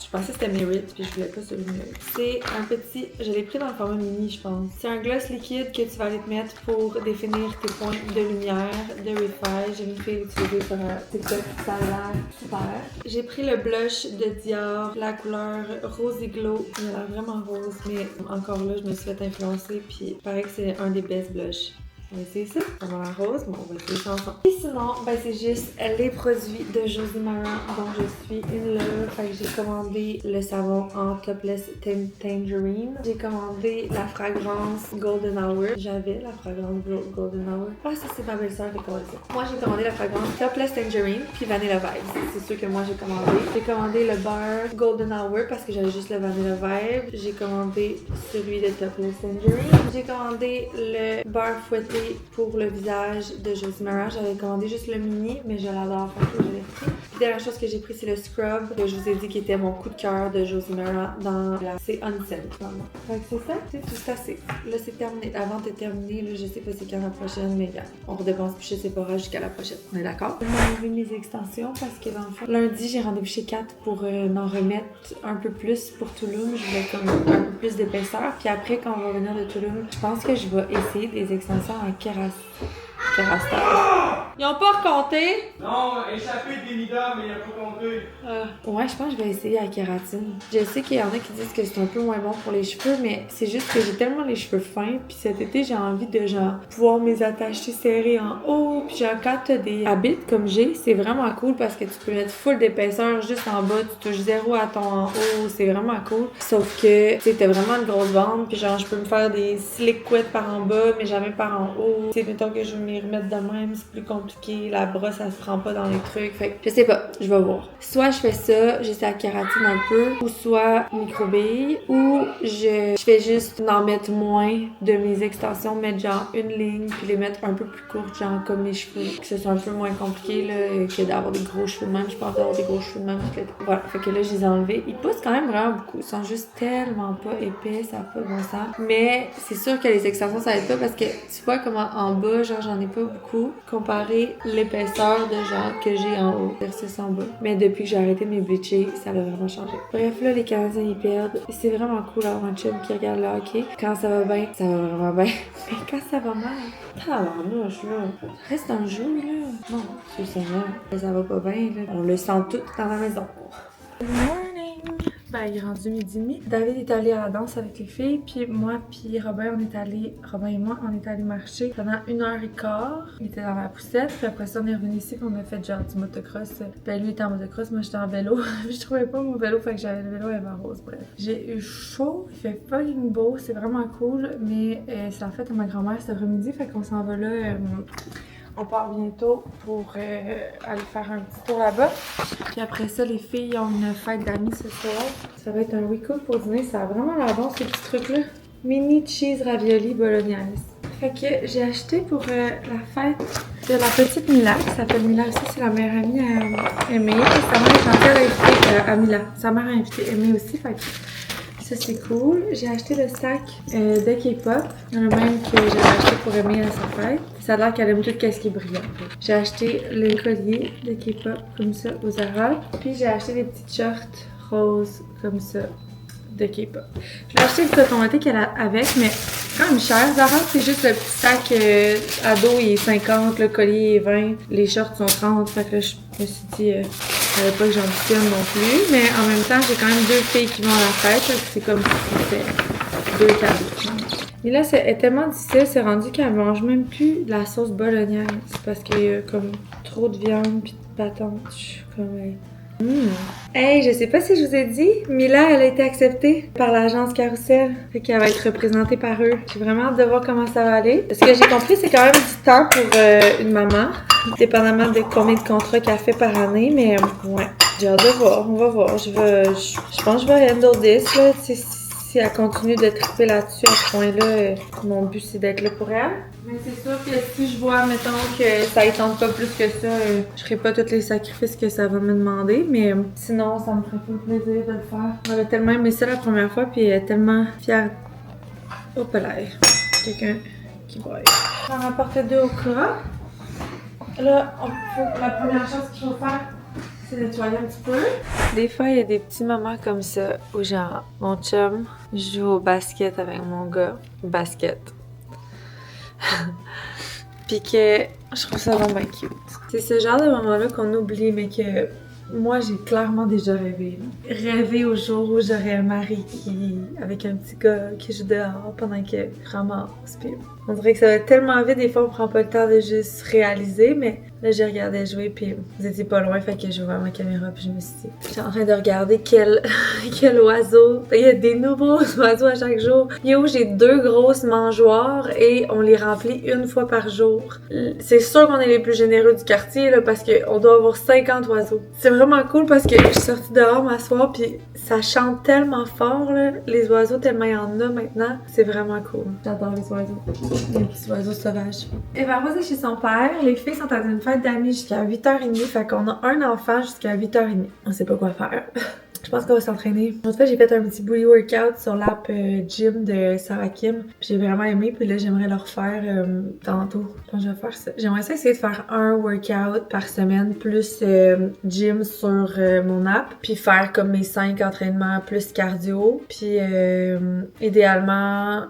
Je pensais que c'était Merit, puis je voulais pas celui de Merit. C'est un petit... Je l'ai pris dans le format mini, je pense. C'est un gloss liquide que tu vas aller te mettre pour définir tes points de lumière de Refi. J'ai une fille l'utiliser sur TikTok, ça a l'air super. J'ai pris le blush de Dior, la couleur Rosy Glow. Il a l'air vraiment rose, mais encore là, je me suis fait influencer, puis il paraît que c'est un des best blushs. On va essayer ça. Ça va l'air rose, mais on va essayer ça ensemble. Et sinon, ben c'est juste les produits de Josie Maran dont je suis une love. Fait que j'ai commandé le savon en Topless Tangerine. J'ai commandé la fragrance Golden Hour. J'avais la fragrance Golden Hour. Ah, ça c'est ma belle-sœur qui a commandé ça. Moi, j'ai commandé la fragrance Topless Tangerine puis Vanilla Vibes. C'est sûr que moi, j'ai commandé. J'ai commandé le bar Golden Hour parce que j'avais juste le Vanilla Vibe. J'ai commandé celui de Topless Tangerine. J'ai commandé le bar fouetté pour le visage de Josie Maran. J'avais commandé juste le mini, mais je l'adore, fait que je l'ai pris. La dernière chose que j'ai pris, c'est le scrub que je vous ai dit qui était mon coup de cœur de Josie Maran dans la... C'est Unscented, finalement. Fait que c'est ça, c'est tout assez. Là, c'est terminé. La vente est terminée. Là, je sais pas c'est quand la prochaine, mais regarde, on redépense plus chez Sephora jusqu'à la prochaine. On est d'accord? Je vais enlever mes extensions parce que dans le fond, lundi, j'ai rendez-vous chez Kat pour en remettre un peu plus pour Tulum. Je voulais comme un peu plus d'épaisseur. Puis après, quand on va revenir de Tulum, je pense que je vais essayer des extensions en Kerastase. Ils ont pas recompté? Non, échappé de Denida, mais il a pas compté. Ouais, je pense que je vais essayer la kératine. Je sais qu'il y en a qui disent que c'est un peu moins bon pour les cheveux, mais c'est juste que j'ai tellement les cheveux fins, puis cet été, j'ai envie de genre pouvoir mes attacher serrés en haut, puis genre quand t'as des habits comme j'ai, c'est vraiment cool parce que tu peux mettre full d'épaisseur juste en bas, tu touches zéro à ton en haut, c'est vraiment cool. Sauf que, tu sais, t'as vraiment une grosse bande, puis genre je peux me faire des slick couettes par en bas, mais jamais par en haut. Tu sais, mettons que je veux m'y remettre de même, c'est plus compliqué, la brosse elle se prend pas dans les trucs, fait que je sais pas, je vais voir. Soit je fais ça, j'essaie la kératine un peu, ou soit microbille, ou je fais juste en mettre moins de mes extensions, mettre genre une ligne, puis les mettre un peu plus courtes, genre comme mes cheveux, que ce soit un peu moins compliqué là, que d'avoir des gros cheveux de même. Je pense d'avoir des gros cheveux de même. Voilà, fait que là je les ai enlevés. Ils poussent quand même vraiment beaucoup, ils sont juste tellement pas épais, ça n'a pas de bon sens. Mais c'est sûr que les extensions ça aide pas parce que tu vois comment en bas, genre j'en ai ai pas beaucoup comparé l'épaisseur de genre que j'ai en haut versus en bas. Mais depuis que j'ai arrêté de mes bleacher, ça a vraiment changé. Bref, là, les Canadiens, ils perdent. C'est vraiment cool d'avoir un chum qui regarde le hockey. Quand ça va bien, ça va vraiment bien. Mais quand ça va mal, tabarnouche, là. Reste dans le jeu, là. Non, c'est ça, là. Ça va pas bien, là. On le sent tout dans la maison. Good morning! Ben, il est rendu midi et demi. David est allé à la danse avec les filles, puis moi puis Robin et moi, on est allés marcher pendant 1h15. Il était dans la poussette, puis après ça, on est revenu ici, puis on a fait genre du motocross. Ben, lui était en motocross, moi j'étais en vélo. Je trouvais pas mon vélo, fait que j'avais le vélo à Eva Rose, bref. J'ai eu chaud, il fait fucking beau, c'est vraiment cool, mais c'est la fête à ma grand-mère cet après-midi, fait qu'on s'en va là. On part bientôt pour aller faire un petit tour là-bas. Puis après ça, les filles ont une fête d'amis ce soir. Ça va être un week-end pour dîner. Ça a vraiment l'air bon, ces petits trucs-là. Mini cheese ravioli bolognaise. Fait que j'ai acheté pour la fête de la petite Mila, qui s'appelle Mila aussi. C'est la meilleure amie à Aimée. Sa mère est gentille, elle a invité à Mila. Sa mère a invité Aimée aussi. Fait que ça, c'est cool. J'ai acheté le sac de K-pop, le même que j'avais acheté pour Aimée à sa fête. Ça a l'air qu'elle aime tout ce qui est brillant. J'ai acheté le collier de K-pop comme ça au Zara. Puis j'ai acheté des petites shorts roses comme ça de K-pop. Je l'ai acheté le coton ouaté qu'elle a avec, mais quand même cher. Zara, c'est juste le petit sac ado, il est 50, le collier est 20, les shorts sont 30. Fait que là, je me suis dit, je savais pas que j'ambitionne non plus. Mais en même temps, j'ai quand même 2 filles qui vont à la fête. Fait que c'est comme si c'était 2 cadeaux. Mais là, elle est tellement difficile, c'est rendu qu'elle mange même plus de la sauce bolognaise. Parce qu'il y a comme trop de viande pis de patente. Je suis comme... Hey, je sais pas si je vous ai dit, Mila, elle a été acceptée par l'agence Carousel. Fait qu'elle va être représentée par eux. J'ai vraiment hâte de voir comment ça va aller. Ce que j'ai compris, c'est quand même du temps pour une maman. Dépendamment de combien de contrats qu'elle fait par année. Mais ouais, j'ai hâte de voir. On va voir. Je pense que je vais handle this, là. Si elle continue de triper là-dessus à ce point-là, mon but c'est d'être là pour elle. Mais c'est sûr que si je vois, mettons, que ça ne tente pas plus que ça, je ferai pas tous les sacrifices que ça va me demander, mais sinon, ça me ferait tout plaisir de le faire. On avait tellement aimé ça la première fois, puis elle est tellement fière. Hop là, quelqu'un qui braille. J'en apporte 2 au cas. Là, la première chose qu'il faut faire, c'est nettoyer un petit peu. Des fois, il y a des petits moments comme ça où genre, mon chum joue au basket avec mon gars. Basket. Pis que je trouve ça vraiment cute. C'est ce genre de moment-là qu'on oublie, mais que moi, j'ai clairement déjà rêvé. Rêver au jour où j'aurais un mari avec un petit gars qui joue dehors pendant que je ramasse. Puis on dirait que ça va tellement vite, des fois on prend pas le temps de juste réaliser, mais là j'ai regardé jouer puis vous étiez pas loin, fait que j'ai ouvert ma caméra puis je me suis dit, je suis en train de regarder quel oiseau. Il y a des nouveaux oiseaux à chaque jour. Yo, j'ai 2 grosses mangeoires et on les remplit 1 fois par jour. C'est sûr qu'on est les plus généreux du quartier là, parce qu'on doit avoir 50 oiseaux. C'est vraiment cool parce que je suis sortie dehors m'asseoir puis ça chante tellement fort là, les oiseaux tellement il y en a maintenant. C'est vraiment cool. J'adore les oiseaux. Les petits oiseaux sauvages. Eva Rose est chez son père. Les filles sont à une fête d'amis jusqu'à 8h30. Fait qu'on a un enfant jusqu'à 8h30. On sait pas quoi faire. Je pense qu'on va s'entraîner. En fait, j'ai fait un petit booty workout sur l'app gym de Sarah Kim. J'ai vraiment aimé. Puis là, j'aimerais le refaire tantôt. Quand je vais faire ça. J'aimerais ça essayer de faire un workout par semaine plus gym sur mon app. Puis faire comme mes 5 entraînements plus cardio. Puis idéalement,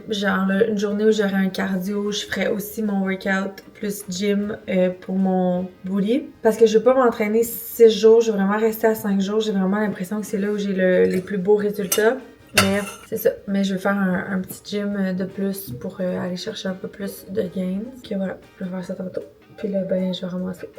genre là, une journée où j'aurais un cardio, je ferais aussi mon workout plus gym pour mon booty. Parce que je veux pas m'entraîner 6 jours. Je veux vraiment rester à 5 jours. J'ai vraiment l'impression que c'est là où j'ai les plus beaux résultats. Mais c'est ça. Mais je vais faire un petit gym de plus pour aller chercher un peu plus de gains. Ok, voilà. Je vais faire ça tantôt. Puis là, ben, je vais ramasser.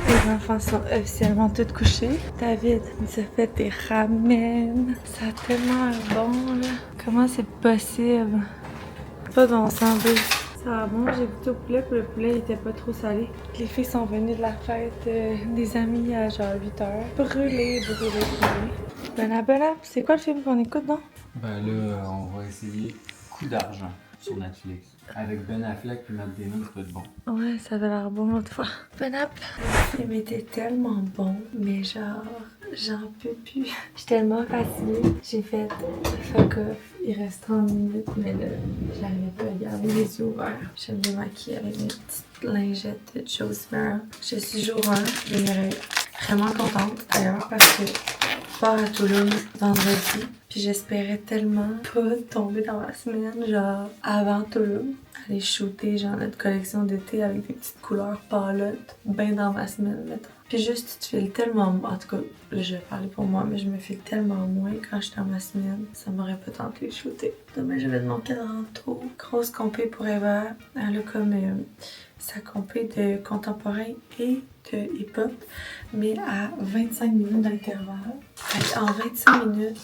Les enfants sont officiellement tous couchés. David nous a fait des ramen. Ça a tellement l'air bon, là. Comment c'est possible? Pas de bon sens, bébé. Ça a bon, j'ai goûté au poulet, puis le poulet il était pas trop salé. Les filles sont venues de la fête des amis à genre 8h. Brûlées. Ben, c'est quoi le film qu'on écoute, non? Ben là, on va essayer Coup d'argent. sur Netflix. Avec Ben Affleck et Matt Damon, ça peut être bon. Ouais, ça avait l'air bon l'autre fois. Bon app! Le film était tellement bon, mais genre, j'en peux plus. Je suis tellement fatiguée. J'ai fait fuck off. Il reste 30 minutes, mais là, j'arrivais pas à garder les yeux ouverts. Je me démaquille avec mes petites lingettes de Joe Smith. Je suis jour 1, mais vraiment contente d'ailleurs parce que je pars à Toulouse vendredi. Puis j'espérais tellement pas tomber dans ma semaine, genre avant Toulouse. Aller shooter genre notre collection d'été avec des petites couleurs pâlottes, ben dans ma semaine, mettons. Puis juste, tu te files tellement... En tout cas, là, je vais parler pour moi, mais je me file tellement moins quand je suis dans ma semaine. Ça m'aurait pas tenté de shooter. Demain, je vais de mon cadran trop. Grosse compé pour Eva. Elle a comme sa compé de contemporain et de hip-hop, mais à 25 minutes d'intervalle. En 25 minutes,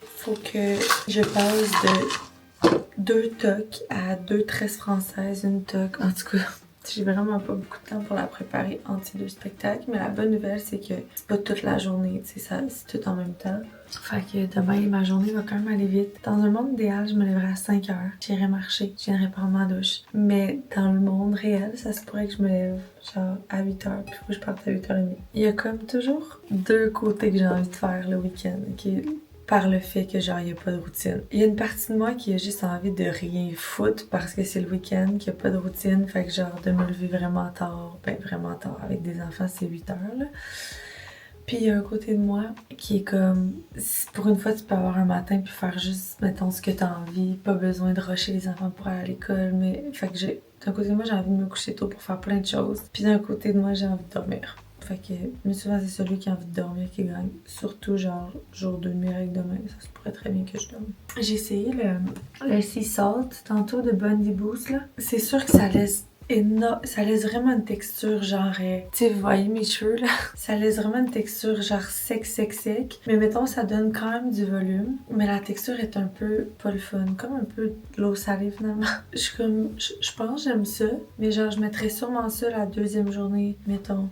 faut que je passe de 2 tocs à 2 tresses françaises, une toque. En tout cas, j'ai vraiment pas beaucoup de temps pour la préparer entre ces 2 spectacles, mais la bonne nouvelle, c'est que c'est pas toute la journée, tu sais, c'est tout en même temps. Fait que demain, ma journée va quand même aller vite. Dans un monde idéal, je me lèverais à 5 heures. J'irais marcher, je viendrais prendre ma douche. Mais dans le monde réel, ça se pourrait que je me lève genre à 8 heures, puis faut que je parte à 8h30. Il y a comme toujours 2 côtés que j'ai envie de faire le week-end, ok? Par le fait que genre il n'y a pas de routine. Il y a une partie de moi qui a juste envie de rien foutre parce que c'est le week-end, qu'il n'y a pas de routine, fait que genre de me lever vraiment tard, ben vraiment tard, avec des enfants c'est 8 heures là. Puis il y a un côté de moi qui est comme, pour une fois tu peux avoir un matin puis faire juste, mettons, ce que t'as envie, pas besoin de rusher les enfants pour aller à l'école, mais fait que d'un côté de moi j'ai envie de me coucher tôt pour faire plein de choses, puis d'un côté de moi j'ai envie de dormir. Fait que, mais souvent, c'est celui qui a envie de dormir qui gagne. Surtout, genre, jour de nuit avec demain, ça se pourrait très bien que je dorme. J'ai essayé le Sea Salt, tantôt, de Bondi Boost, là. C'est sûr que ça laisse vraiment une texture genre tu sais, vous voyez mes cheveux là, ça laisse vraiment une texture genre sec, mais mettons ça donne quand même du volume, mais la texture est un peu pas le fun, comme un peu de l'eau salée finalement. Je pense que j'aime ça, mais genre je mettrais sûrement ça la 2e journée, mettons.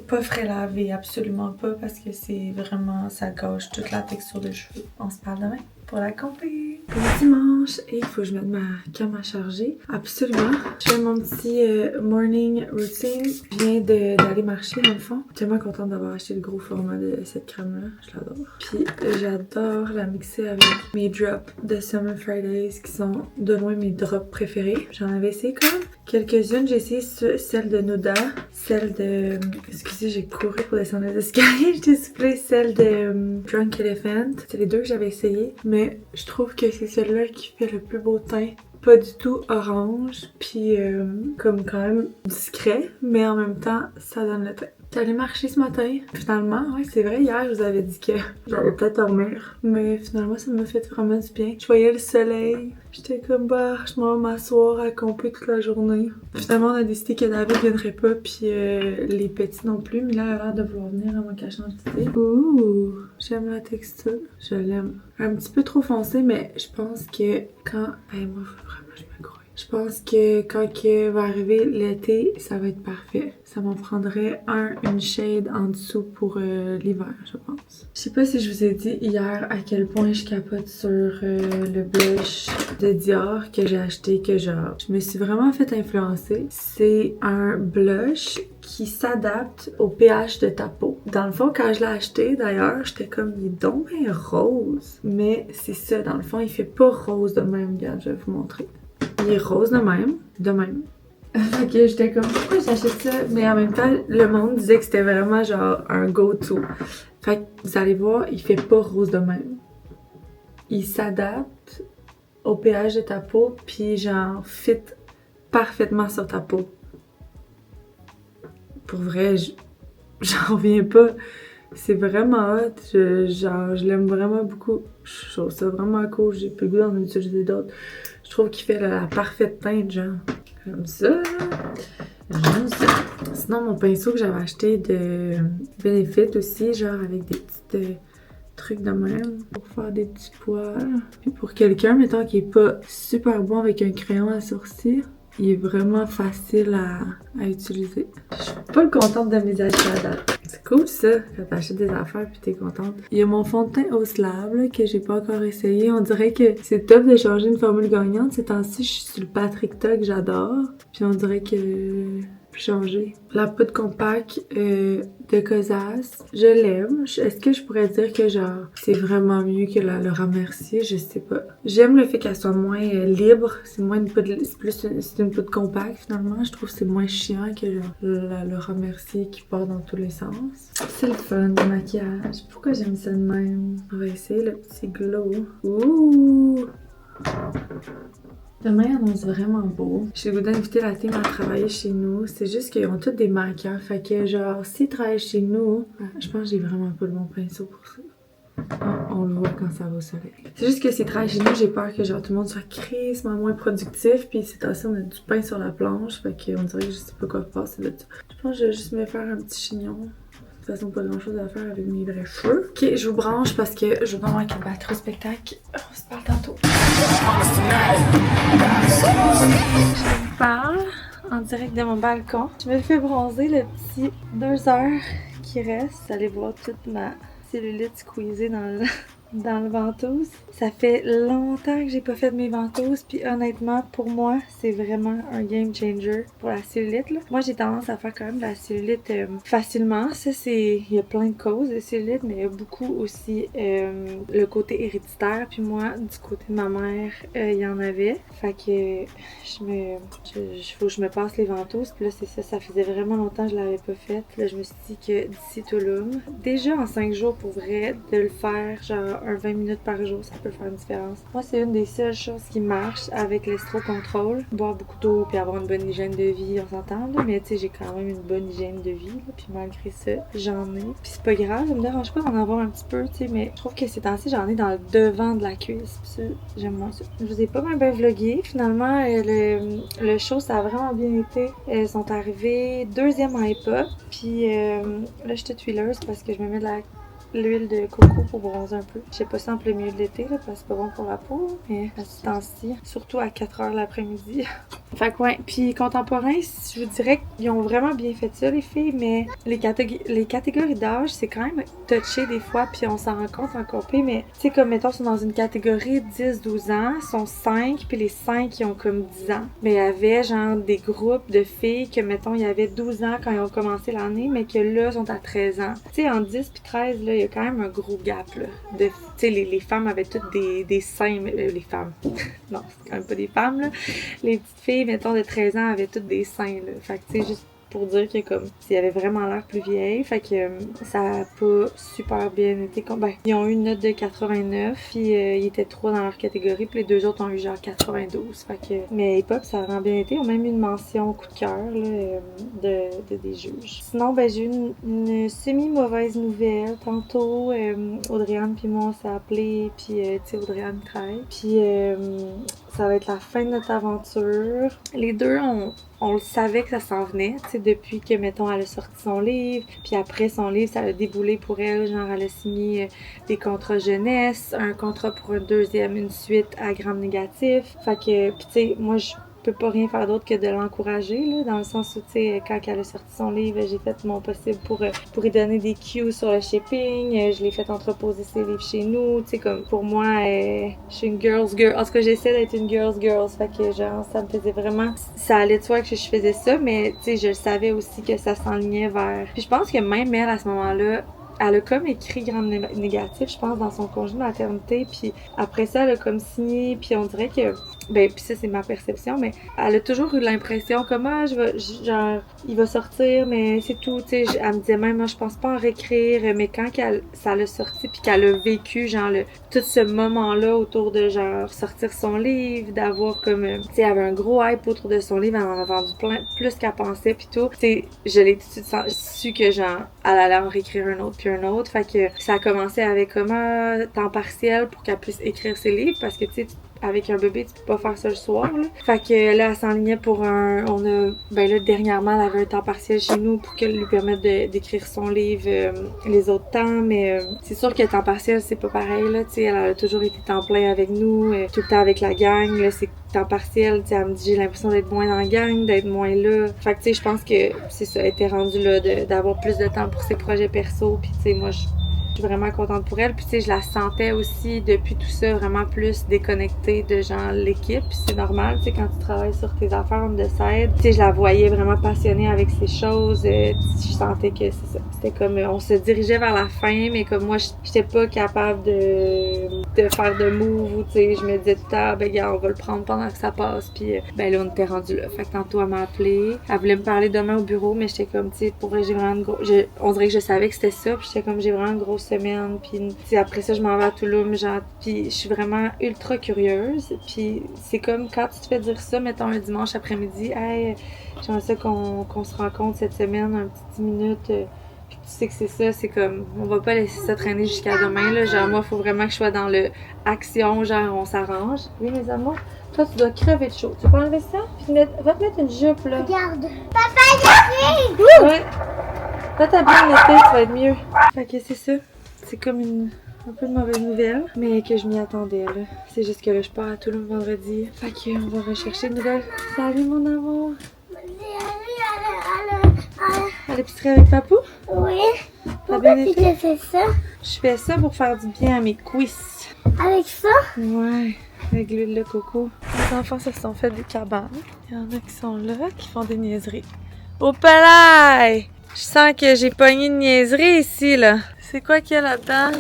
Pas frais lavé, absolument pas, parce que c'est vraiment, ça gâche toute la texture de cheveux. On se parle demain pour la compé. Bon dimanche, et il faut que je mette ma cam à charger. Absolument. Je fais mon petit morning routine. Je viens d'aller marcher dans le fond. Je suis tellement contente d'avoir acheté le gros format de cette crème-là. Je l'adore. Puis j'adore la mixer avec mes drops de Summer Fridays qui sont de loin mes drops préférés. J'en avais essayé quand même quelques-unes. J'ai essayé celle de Nuda, celle de... Excusez, j'ai couru pour descendre les escaliers. J'ai soufflé celle de Drunk Elephant. C'est les 2 que j'avais essayé, mais je trouve que c'est celle-là qui fait le plus beau teint. Pas du tout orange, puis comme quand même discret, mais en même temps, ça donne le teint. J'allais marcher ce matin, finalement, ouais, c'est vrai, hier, je vous avais dit que j'allais peut-être dormir, mais finalement, ça m'a fait vraiment du bien. Je voyais le soleil, j'étais comme, bah, je m'en vais m'asseoir à compter toute la journée. Finalement, on a décidé que David viendrait pas, puis les petits non plus, mais là, elle a l'air de vouloir venir à mon cachant d'idée. Ouh, j'aime la texture, je l'aime. Un petit peu trop foncé, mais je pense que quand... Hey, moi, faut vraiment que je me grouille. Je pense que quand va arriver l'été, ça va être parfait. Ça m'en prendrait une shade en dessous pour l'hiver, je pense. Je sais pas si je vous ai dit hier à quel point je capote sur le blush de Dior que j'ai acheté, que genre, je me suis vraiment fait influencer. C'est un blush qui s'adapte au pH de ta peau. Dans le fond, quand je l'ai acheté, d'ailleurs, j'étais comme, il est donc bien rose. Mais c'est ça, dans le fond, il fait pas rose de même. Regarde, je vais vous montrer. Il est rose de même. Fait que j'étais comme, pourquoi j'achète ça? Mais en même temps, le monde disait que c'était vraiment genre un go-to. Fait que vous allez voir, il fait pas rose de même. Il s'adapte au pH de ta peau, puis genre fit parfaitement sur ta peau. Pour vrai, j'en reviens pas. C'est vraiment hot. Je l'aime vraiment beaucoup. Je trouve ça vraiment cool. J'ai plus le goût d'en utiliser d'autres. Je trouve qu'il fait la parfaite teinte, genre. Comme ça. J'aime ça. Sinon, mon pinceau que j'avais acheté de Benefit aussi, genre avec des petites trucs de même pour faire des petits poils. Puis pour quelqu'un, mettons, qui est pas super bon avec un crayon à sourcils, il est vraiment facile à utiliser. Je suis pas contente de mes achats à date. C'est cool ça, quand t'achètes des affaires pis t'es contente. Il y a mon fond de teint au slab là, que j'ai pas encore essayé. On dirait que c'est top de changer une formule gagnante. Ces temps-ci, je suis sur le Patrick Tuck, j'adore. Puis on dirait que changer. La poudre compacte de Cosas, je l'aime. Est-ce que je pourrais dire que genre c'est vraiment mieux que le Laura Mercier? Je sais pas. J'aime le fait qu'elle soit moins libre. C'est moins une poudre, c'est une poudre compacte finalement. Je trouve que c'est moins chiant que genre la Laura Mercier qui part dans tous les sens. C'est le fun du maquillage. Pourquoi j'aime ça de même? On va essayer le petit glow. Ouh! Demain, il annonce vraiment beau. J'ai le goût d'inviter la team à travailler chez nous. C'est juste qu'ils ont tous des maquilleurs. Fait que genre, s'ils travaillent chez nous, je pense que j'ai vraiment pas le bon pinceau pour ça. On le voit quand ça va au soleil. C'est juste que s'ils travaillent chez nous, j'ai peur que genre tout le monde soit crissement moins productif. Puis c'est aussi, on a du pain sur la planche. Fait qu'on dirait que je sais pas quoi passer de ça. Je pense que je vais juste me faire un petit chignon. De toute façon, pas grand chose à faire avec mes vrais cheveux. Ok, je vous branche parce que je vais pas manquer le batterie au spectacle. On se parle tantôt. Je vous parle en direct de mon balcon. Je me fais bronzer le petit 2 heures qui reste. Vous allez voir toute ma cellulite squeezée dans le ventouse. Ça fait longtemps que j'ai pas fait de mes ventouses, puis honnêtement, pour moi, c'est vraiment un game changer pour la cellulite, là. Moi, j'ai tendance à faire quand même de la cellulite facilement. Ça, il y a plein de causes de cellulite, mais il y a beaucoup aussi le côté héréditaire. Puis moi, du côté de ma mère, il y en avait. Fait que faut que je me passe les ventouses. Puis là, c'est ça, ça faisait vraiment longtemps que je l'avais pas fait. Là, je me suis dit que d'ici Tulum, déjà en 5 jours, pour vrai, de le faire, genre un 20 minutes par jour, ça peut faire une différence. Moi, c'est une des seules choses qui marche avec l'estro-contrôle. Boire beaucoup d'eau puis avoir une bonne hygiène de vie, on s'entend, là. Mais tu sais, j'ai quand même une bonne hygiène de vie, là. Puis malgré ça, j'en ai. Puis c'est pas grave, ça me dérange pas d'en avoir un petit peu, tu sais. Mais je trouve que ces temps-ci, j'en ai dans le devant de la cuisse. Puis ça, j'aime moins ça. Je vous ai pas bien vlogué. Finalement, le show, ça a vraiment bien été. Elles sont arrivées 2e en hip-hop. Puis là, je suis toute huileuse parce que je me mets de l'huile de coco pour bronzer un peu. Je sais pas ça en plein milieu de l'été, là, parce que c'est pas bon pour la peau, mais à ce temps-ci, surtout à 4h l'après-midi. Fait que ouais, puis contemporain, je vous dirais qu'ils ont vraiment bien fait ça, les filles, mais les catégories d'âge, c'est quand même touché des fois, puis on s'en rend compte encore plus, mais tu sais, comme mettons, ils sont dans une catégorie 10-12 ans, ils sont 5, puis les 5, qui ont comme 10 ans. Mais il y avait genre des groupes de filles que, mettons, il y avait 12 ans quand ils ont commencé l'année, mais que là, sont à 13 ans. Tu sais, en 10 puis 13, là, il y a quand même un gros gap, là. Tu sais, les femmes avaient toutes des seins, les femmes. Non, c'est quand même pas des femmes, là. Les petites filles, mettons, de 13 ans avaient toutes des seins, là. Fait que, tu sais, juste pour dire que comme s'il avait vraiment l'air plus vieille, fait que ça a pas super bien été. Ben, ils ont eu une note de 89, puis ils étaient 3 dans leur catégorie, puis les 2 autres ont eu genre 92. Fait que, mais hip-hop, ça a vraiment bien été. Ils ont même eu une mention coup de cœur des juges. Sinon, ben j'ai eu une semi-mauvaise nouvelle. Tantôt, Audrey-Anne puis moi, on s'est appelé, puis tu sais, Audrey-Anne travaille. Puis ça va être la fin de notre aventure. Les deux, on le savait que ça s'en venait, tu sais, depuis que, mettons, elle a sorti son livre, puis après son livre, ça a déboulé pour elle, genre, elle a signé des contrats jeunesse, un contrat pour une suite à Grand Négatif, fait que, puis tu sais, moi, je peux pas rien faire d'autre que de l'encourager, là, dans le sens où, tu sais, quand elle a sorti son livre, j'ai fait mon possible pour lui donner des cues sur le shipping, je l'ai fait entreposer ses livres chez nous, tu sais, comme, pour moi, je suis une girl's girl, en tout cas, j'essaie d'être une girl's girl, fait que, genre, ça me faisait vraiment, ça allait de soi que je faisais ça, mais, tu sais, je le savais aussi que ça s'enlignait vers, puis je pense que même elle, à ce moment-là, elle a comme écrit Grand Négatif, je pense, dans son congé de maternité, puis après ça, elle a comme signé, puis on dirait que, ben, puis ça, c'est ma perception, mais elle a toujours eu l'impression comme, genre, il va sortir, mais c'est tout, tu sais, elle me disait même, moi, je pense pas en réécrire, mais quand ça l'a sorti, puis qu'elle a vécu, genre, tout ce moment-là autour de, genre, sortir son livre, d'avoir comme, tu sais, elle avait un gros hype autour de son livre, elle en a vendu plein, plus qu'elle pensait, puis tout, tu sais, je l'ai tout de suite su que, genre, elle allait en réécrire un autre, puis un autre, fait que ça a commencé avec comme temps partiel pour qu'elle puisse écrire ses livres, parce que, tu sais, avec un bébé, tu peux pas faire ça le soir, là. Fait que là, elle s'enlignait pour dernièrement, elle avait un temps partiel chez nous pour qu'elle lui permette d'écrire son livre les autres temps, mais c'est sûr que temps partiel, c'est pas pareil, là, tu sais, elle a toujours été temps plein avec nous, tout le temps avec la gang, là, c'est temps partiel, tu sais, elle me dit, j'ai l'impression d'être moins dans la gang, d'être moins là. Fait que, tu sais, je pense que c'est ça, elle était rendue là, d'avoir plus de temps pour ses projets perso, puis tu sais, moi, je suis vraiment contente pour elle. Puis tu sais, je la sentais aussi depuis tout ça vraiment plus déconnectée de genre l'équipe. Puis c'est normal, tu sais, quand tu travailles sur tes affaires on the side. Tu sais, je la voyais vraiment passionnée avec ces choses. Je sentais que c'est ça. C'était comme, on se dirigeait vers la fin, mais comme moi, j'étais pas capable de faire de move ou tu sais, je me disais tout le temps, ben gars, on va le prendre pendant que ça passe. Puis ben là, on était rendu là. Fait que tantôt, elle m'a appelé. Elle voulait me parler demain au bureau, mais j'étais comme, tu sais, pour vrai, j'ai vraiment on dirait que je savais que c'était ça. Puis j'étais comme, j'ai vraiment une grosse semaine, puis après ça je m'en vais à Touloum, genre, puis je suis vraiment ultra curieuse, puis c'est comme quand tu te fais dire ça, mettons un dimanche après-midi, hey, j'aimerais ça qu'on se rencontre cette semaine, un petit 10 minutes, puis tu sais que c'est ça, c'est comme, on va pas laisser ça traîner jusqu'à demain, là, genre moi faut vraiment que je sois dans le action, genre on s'arrange. Oui mes amours, toi tu dois crever de chaud, tu peux enlever ça, puis va te mettre une jupe là. Regarde. Papa, ouais. Va t'habiller en été, ça va être mieux. Fait que c'est ça. C'est comme un peu de mauvaise nouvelle, mais que je m'y attendais, là. C'est juste que là, je pars à Toulouse vendredi. Fait qu'on va rechercher une nouvelle. Salut, mon amour! À l'épicerie avec papou? Oui. T'as bien Pourquoi tu été? te fais ça? Je fais ça pour faire du bien à mes cuisses. Avec ça? Ouais, avec l'huile de coco. Les enfants se sont fait des cabanes. Il y en a qui sont là, qui font des niaiseries. Au palais! Je sens que j'ai pogné une niaiserie ici, là. C'est quoi qu'il y a là-dedans?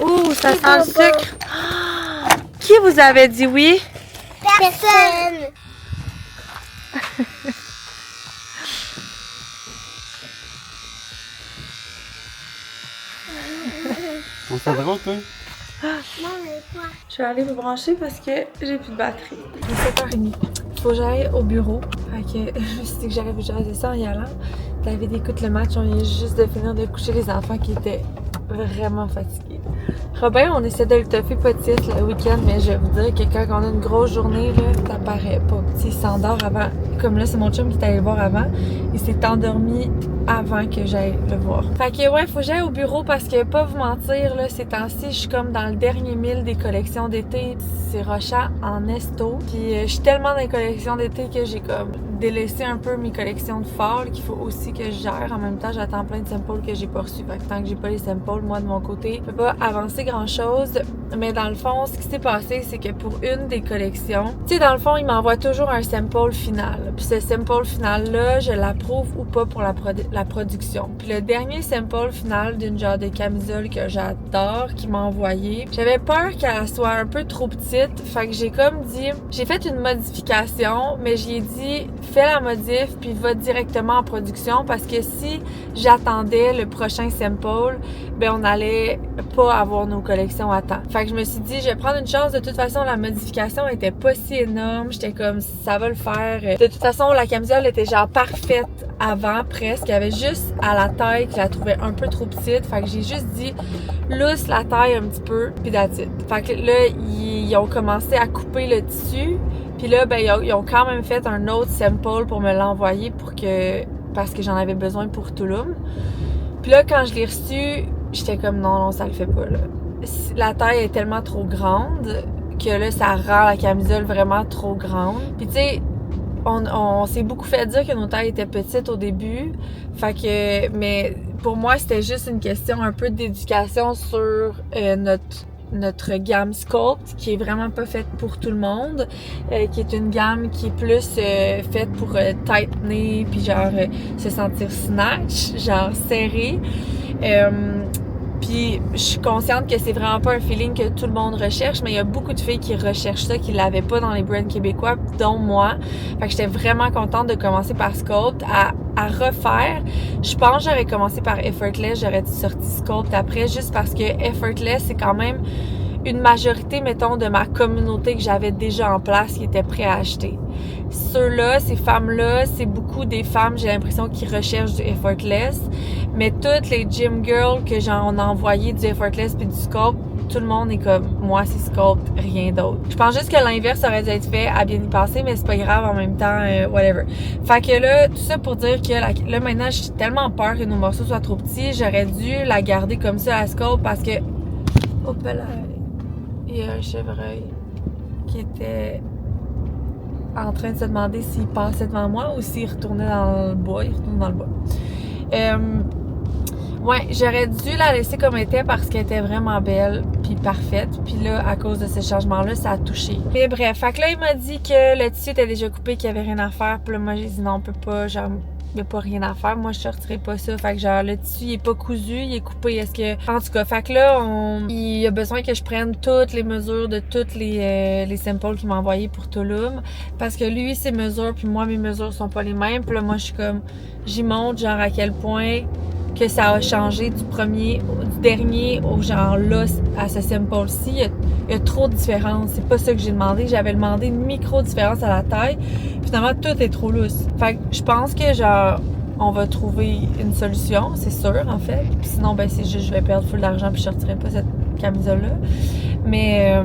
Ouh, ça sent le sucre. Ah! Qui vous avait dit oui? Personne. On fait drôle, toi? Non, mais quoi? Je vais aller me brancher parce que j'ai plus de batterie. Il est 7h30. Faut que j'aille au bureau. Fait que je me suis dit que j'aurais pu jaser ça en y allant. David écoute le match, on vient juste de finir de coucher les enfants qui étaient vraiment fatigués. Robin, on essaie de le toffer petite le week-end, mais je vais vous dire que quand on a une grosse journée, là, ça paraît pas. Il s'endort avant. Comme là, c'est mon chum qui est allé le voir avant. Il s'est endormi avant que j'aille le voir. Fait que ouais, faut que j'aille au bureau parce que, pas vous mentir, là, ces temps-ci, je suis comme dans le dernier mille des collections d'été. C'est rochant en esto. Puis je suis tellement dans les collections d'été que j'ai comme délaissé un peu mes collections de fall qu'il faut aussi que je gère. En même temps, j'attends plein de samples que j'ai pas reçus. Fait que tant que j'ai pas les samples, moi, de mon côté, je peux pas avancer grand-chose. Mais dans le fond, ce qui s'est passé, c'est que pour une des collections, tu sais, dans le fond, il m'envoie toujours un sample final. Puis ce sample final-là, je l'approuve ou pas pour la production. Puis le dernier sample final d'une genre de camisole que j'adore, qu'il m'a envoyé, j'avais peur qu'elle soit un peu trop petite. Fait que j'ai comme dit, j'ai fait une modification, mais j'ai dit, fais la modif puis va directement en production parce que si j'attendais le prochain sample, ben on allait pas avoir nos collections à temps. Fait que je me suis dit, je vais prendre une chance. De toute façon, la modification était pas si énorme. J'étais comme, ça va le faire. De toute façon, la camisole était genre parfaite avant, presque. Il y avait juste à la taille que je la trouvais un peu trop petite. Fait que j'ai juste dit, lousse la taille un petit peu, puis that's it. Fait que là, ils ont commencé à couper le tissu. Puis là, ben, ils ont quand même fait un autre sample pour me l'envoyer parce que j'en avais besoin pour Touloum. Puis là, quand je l'ai reçu, j'étais comme non, ça le fait pas, là. La taille est tellement trop grande que là, ça rend la camisole vraiment trop grande. Puis tu sais, on s'est beaucoup fait dire que nos tailles étaient petites au début. Fait que, mais pour moi, c'était juste une question un peu d'éducation sur notre gamme Sculpt, qui est vraiment pas faite pour tout le monde, qui est une gamme qui est plus faite pour tightener, puis genre se sentir snatch, genre serré. Puis je suis consciente que c'est vraiment pas un feeling que tout le monde recherche, mais il y a beaucoup de filles qui recherchent ça, qui l'avaient pas dans les brands québécois, dont moi. Fait que j'étais vraiment contente de commencer par Sculpt à refaire. Je pense que j'aurais commencé par Effortless, j'aurais sorti Sculpt après, juste parce que Effortless, c'est quand même une majorité, mettons, de ma communauté que j'avais déjà en place qui était prêt à acheter. Ceux-là, ces femmes-là, c'est beaucoup des femmes, j'ai l'impression, qui recherchent du Effortless. Mais toutes les gym girls que on a envoyé du Effortless puis du Sculpt, tout le monde est comme, moi, c'est sculpt, rien d'autre. Je pense juste que l'inverse aurait dû être fait à bien y passer, mais c'est pas grave en même temps, whatever. Fait que là, tout ça pour dire que là, maintenant, j'ai tellement peur que nos morceaux soient trop petits, j'aurais dû la garder comme ça, la sculpt, parce que, hop là, il y a un chevreuil qui était en train de se demander s'il passait devant moi ou s'il retournait dans le bois. Il retourne dans le bois. Ouais, j'aurais dû la laisser comme elle était parce qu'elle était vraiment belle puis parfaite. Puis là, à cause de ce changement-là, ça a touché. Mais bref, fait que là, il m'a dit que le tissu était déjà coupé, qu'il y avait rien à faire. Puis là, moi, j'ai dit non, on peut pas, genre, il y a pas rien à faire. Moi, je sortirais pas ça. Fait que genre, le tissu, il est pas cousu, il est coupé. Est-ce que... En tout cas, fait que là, il a besoin que je prenne toutes les mesures de toutes les samples qu'il m'a envoyés pour Tulum. Parce que lui, ses mesures, puis moi, mes mesures sont pas les mêmes. Puis là, moi, je suis comme... J'y montre, genre, à quel point que ça a changé du dernier au genre là, à ce sample-ci. Il y a trop de différence. C'est pas ça que j'ai demandé. J'avais demandé une micro-différence à la taille. Finalement, tout est trop lousse. Fait que je pense que genre, on va trouver une solution, c'est sûr, en fait. Puis sinon, ben c'est juste, je vais perdre full d'argent puis je sortirai pas cette camisole-là. Mais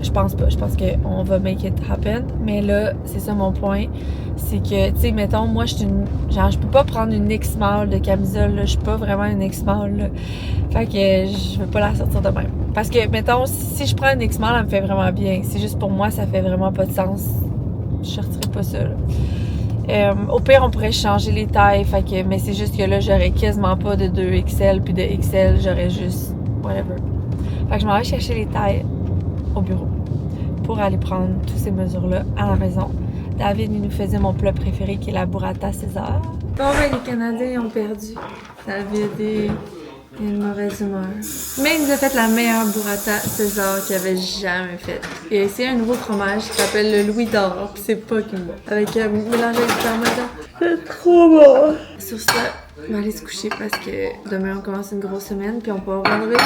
je pense pas. Je pense qu'on va make it happen. Mais là, c'est ça mon point. C'est que, tu sais, mettons, moi, je peux pas prendre une X-Small de camisole, là. Je suis pas vraiment une X-Small, là. Fait que je veux pas la sortir de même. Parce que, mettons, si je prends une X-Small, elle me fait vraiment bien. C'est juste pour moi, ça fait vraiment pas de sens. Je sortirais pas ça, là. Au pire, on pourrait changer les tailles. Fait que, mais c'est juste que là, j'aurais quasiment pas de 2XL puis de XL. J'aurais juste whatever. Fait que je m'en vais chercher les tailles au bureau pour aller prendre toutes ces mesures-là à la maison. David, il nous faisait mon plat préféré qui est la burrata César. Bon, ben, les Canadiens ont perdu. David est une mauvaise humeur. Mais il nous a fait la meilleure burrata César qu'il avait jamais faite. Et c'est un nouveau fromage qui s'appelle le Louis d'Or. Puis c'est pas qu'il avec mélangé avec du parmesan. C'est trop bon! Sur ça, on va aller se coucher parce que demain on commence une grosse semaine puis on part vendredi.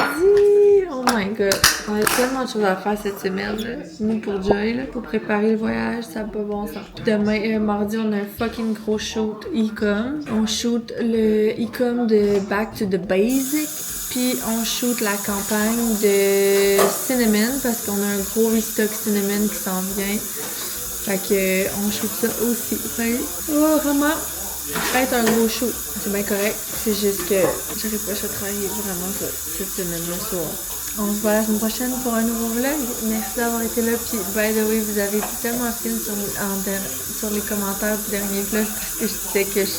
Oh my god! On a tellement de choses à faire cette semaine, là. Nous pour Joy, là, pour préparer le voyage, ça n'a pas bon sens. Puis demain, mardi, on a un fucking gros shoot e-com. On shoot le e-com de Back to the Basic. Puis on shoot la campagne de Cinnamon parce qu'on a un gros restock Cinnamon qui s'en vient. Fait que on shoot ça aussi. Fait oh, vraiment, être un gros shoot. C'est bien correct. C'est juste que j'arrive pas à travailler vraiment cette semaine-là soir. On se voit la semaine prochaine pour un nouveau vlog. Merci d'avoir été là. Puis, by the way, vous avez été tellement fine sur les commentaires du dernier vlog parce que je disais que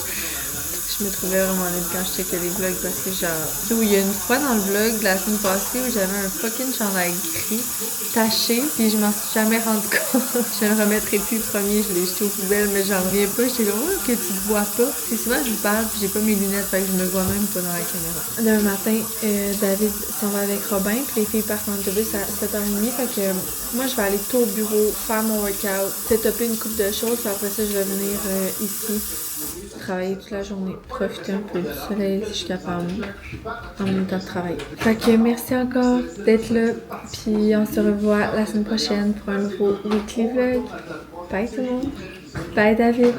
je me trouvais vraiment laide quand je checkais les vlogs parce que genre... Il y a une fois dans le vlog de la semaine passée où j'avais un fucking chandail gris taché puis je m'en suis jamais rendu compte. Je le remettrai plus le premier, je l'ai jeté aux poubelles mais j'en reviens pas. J'étais là, oh, que tu te vois pas. Puis souvent je vous parle puis j'ai pas mes lunettes fait que je me vois même pas dans la caméra. Demain matin, David s'en va avec Robin puis les filles partent en autobus à 7h30 fait que moi je vais aller tôt au bureau, faire mon workout, setuper une couple de choses puis après ça je vais venir ici travailler toute la journée, profiter un peu du soleil si je suis capable en même temps de travail. Fait que merci encore d'être là, puis on se revoit la semaine prochaine pour un nouveau weekly vlog. Bye tout le monde! Bye David!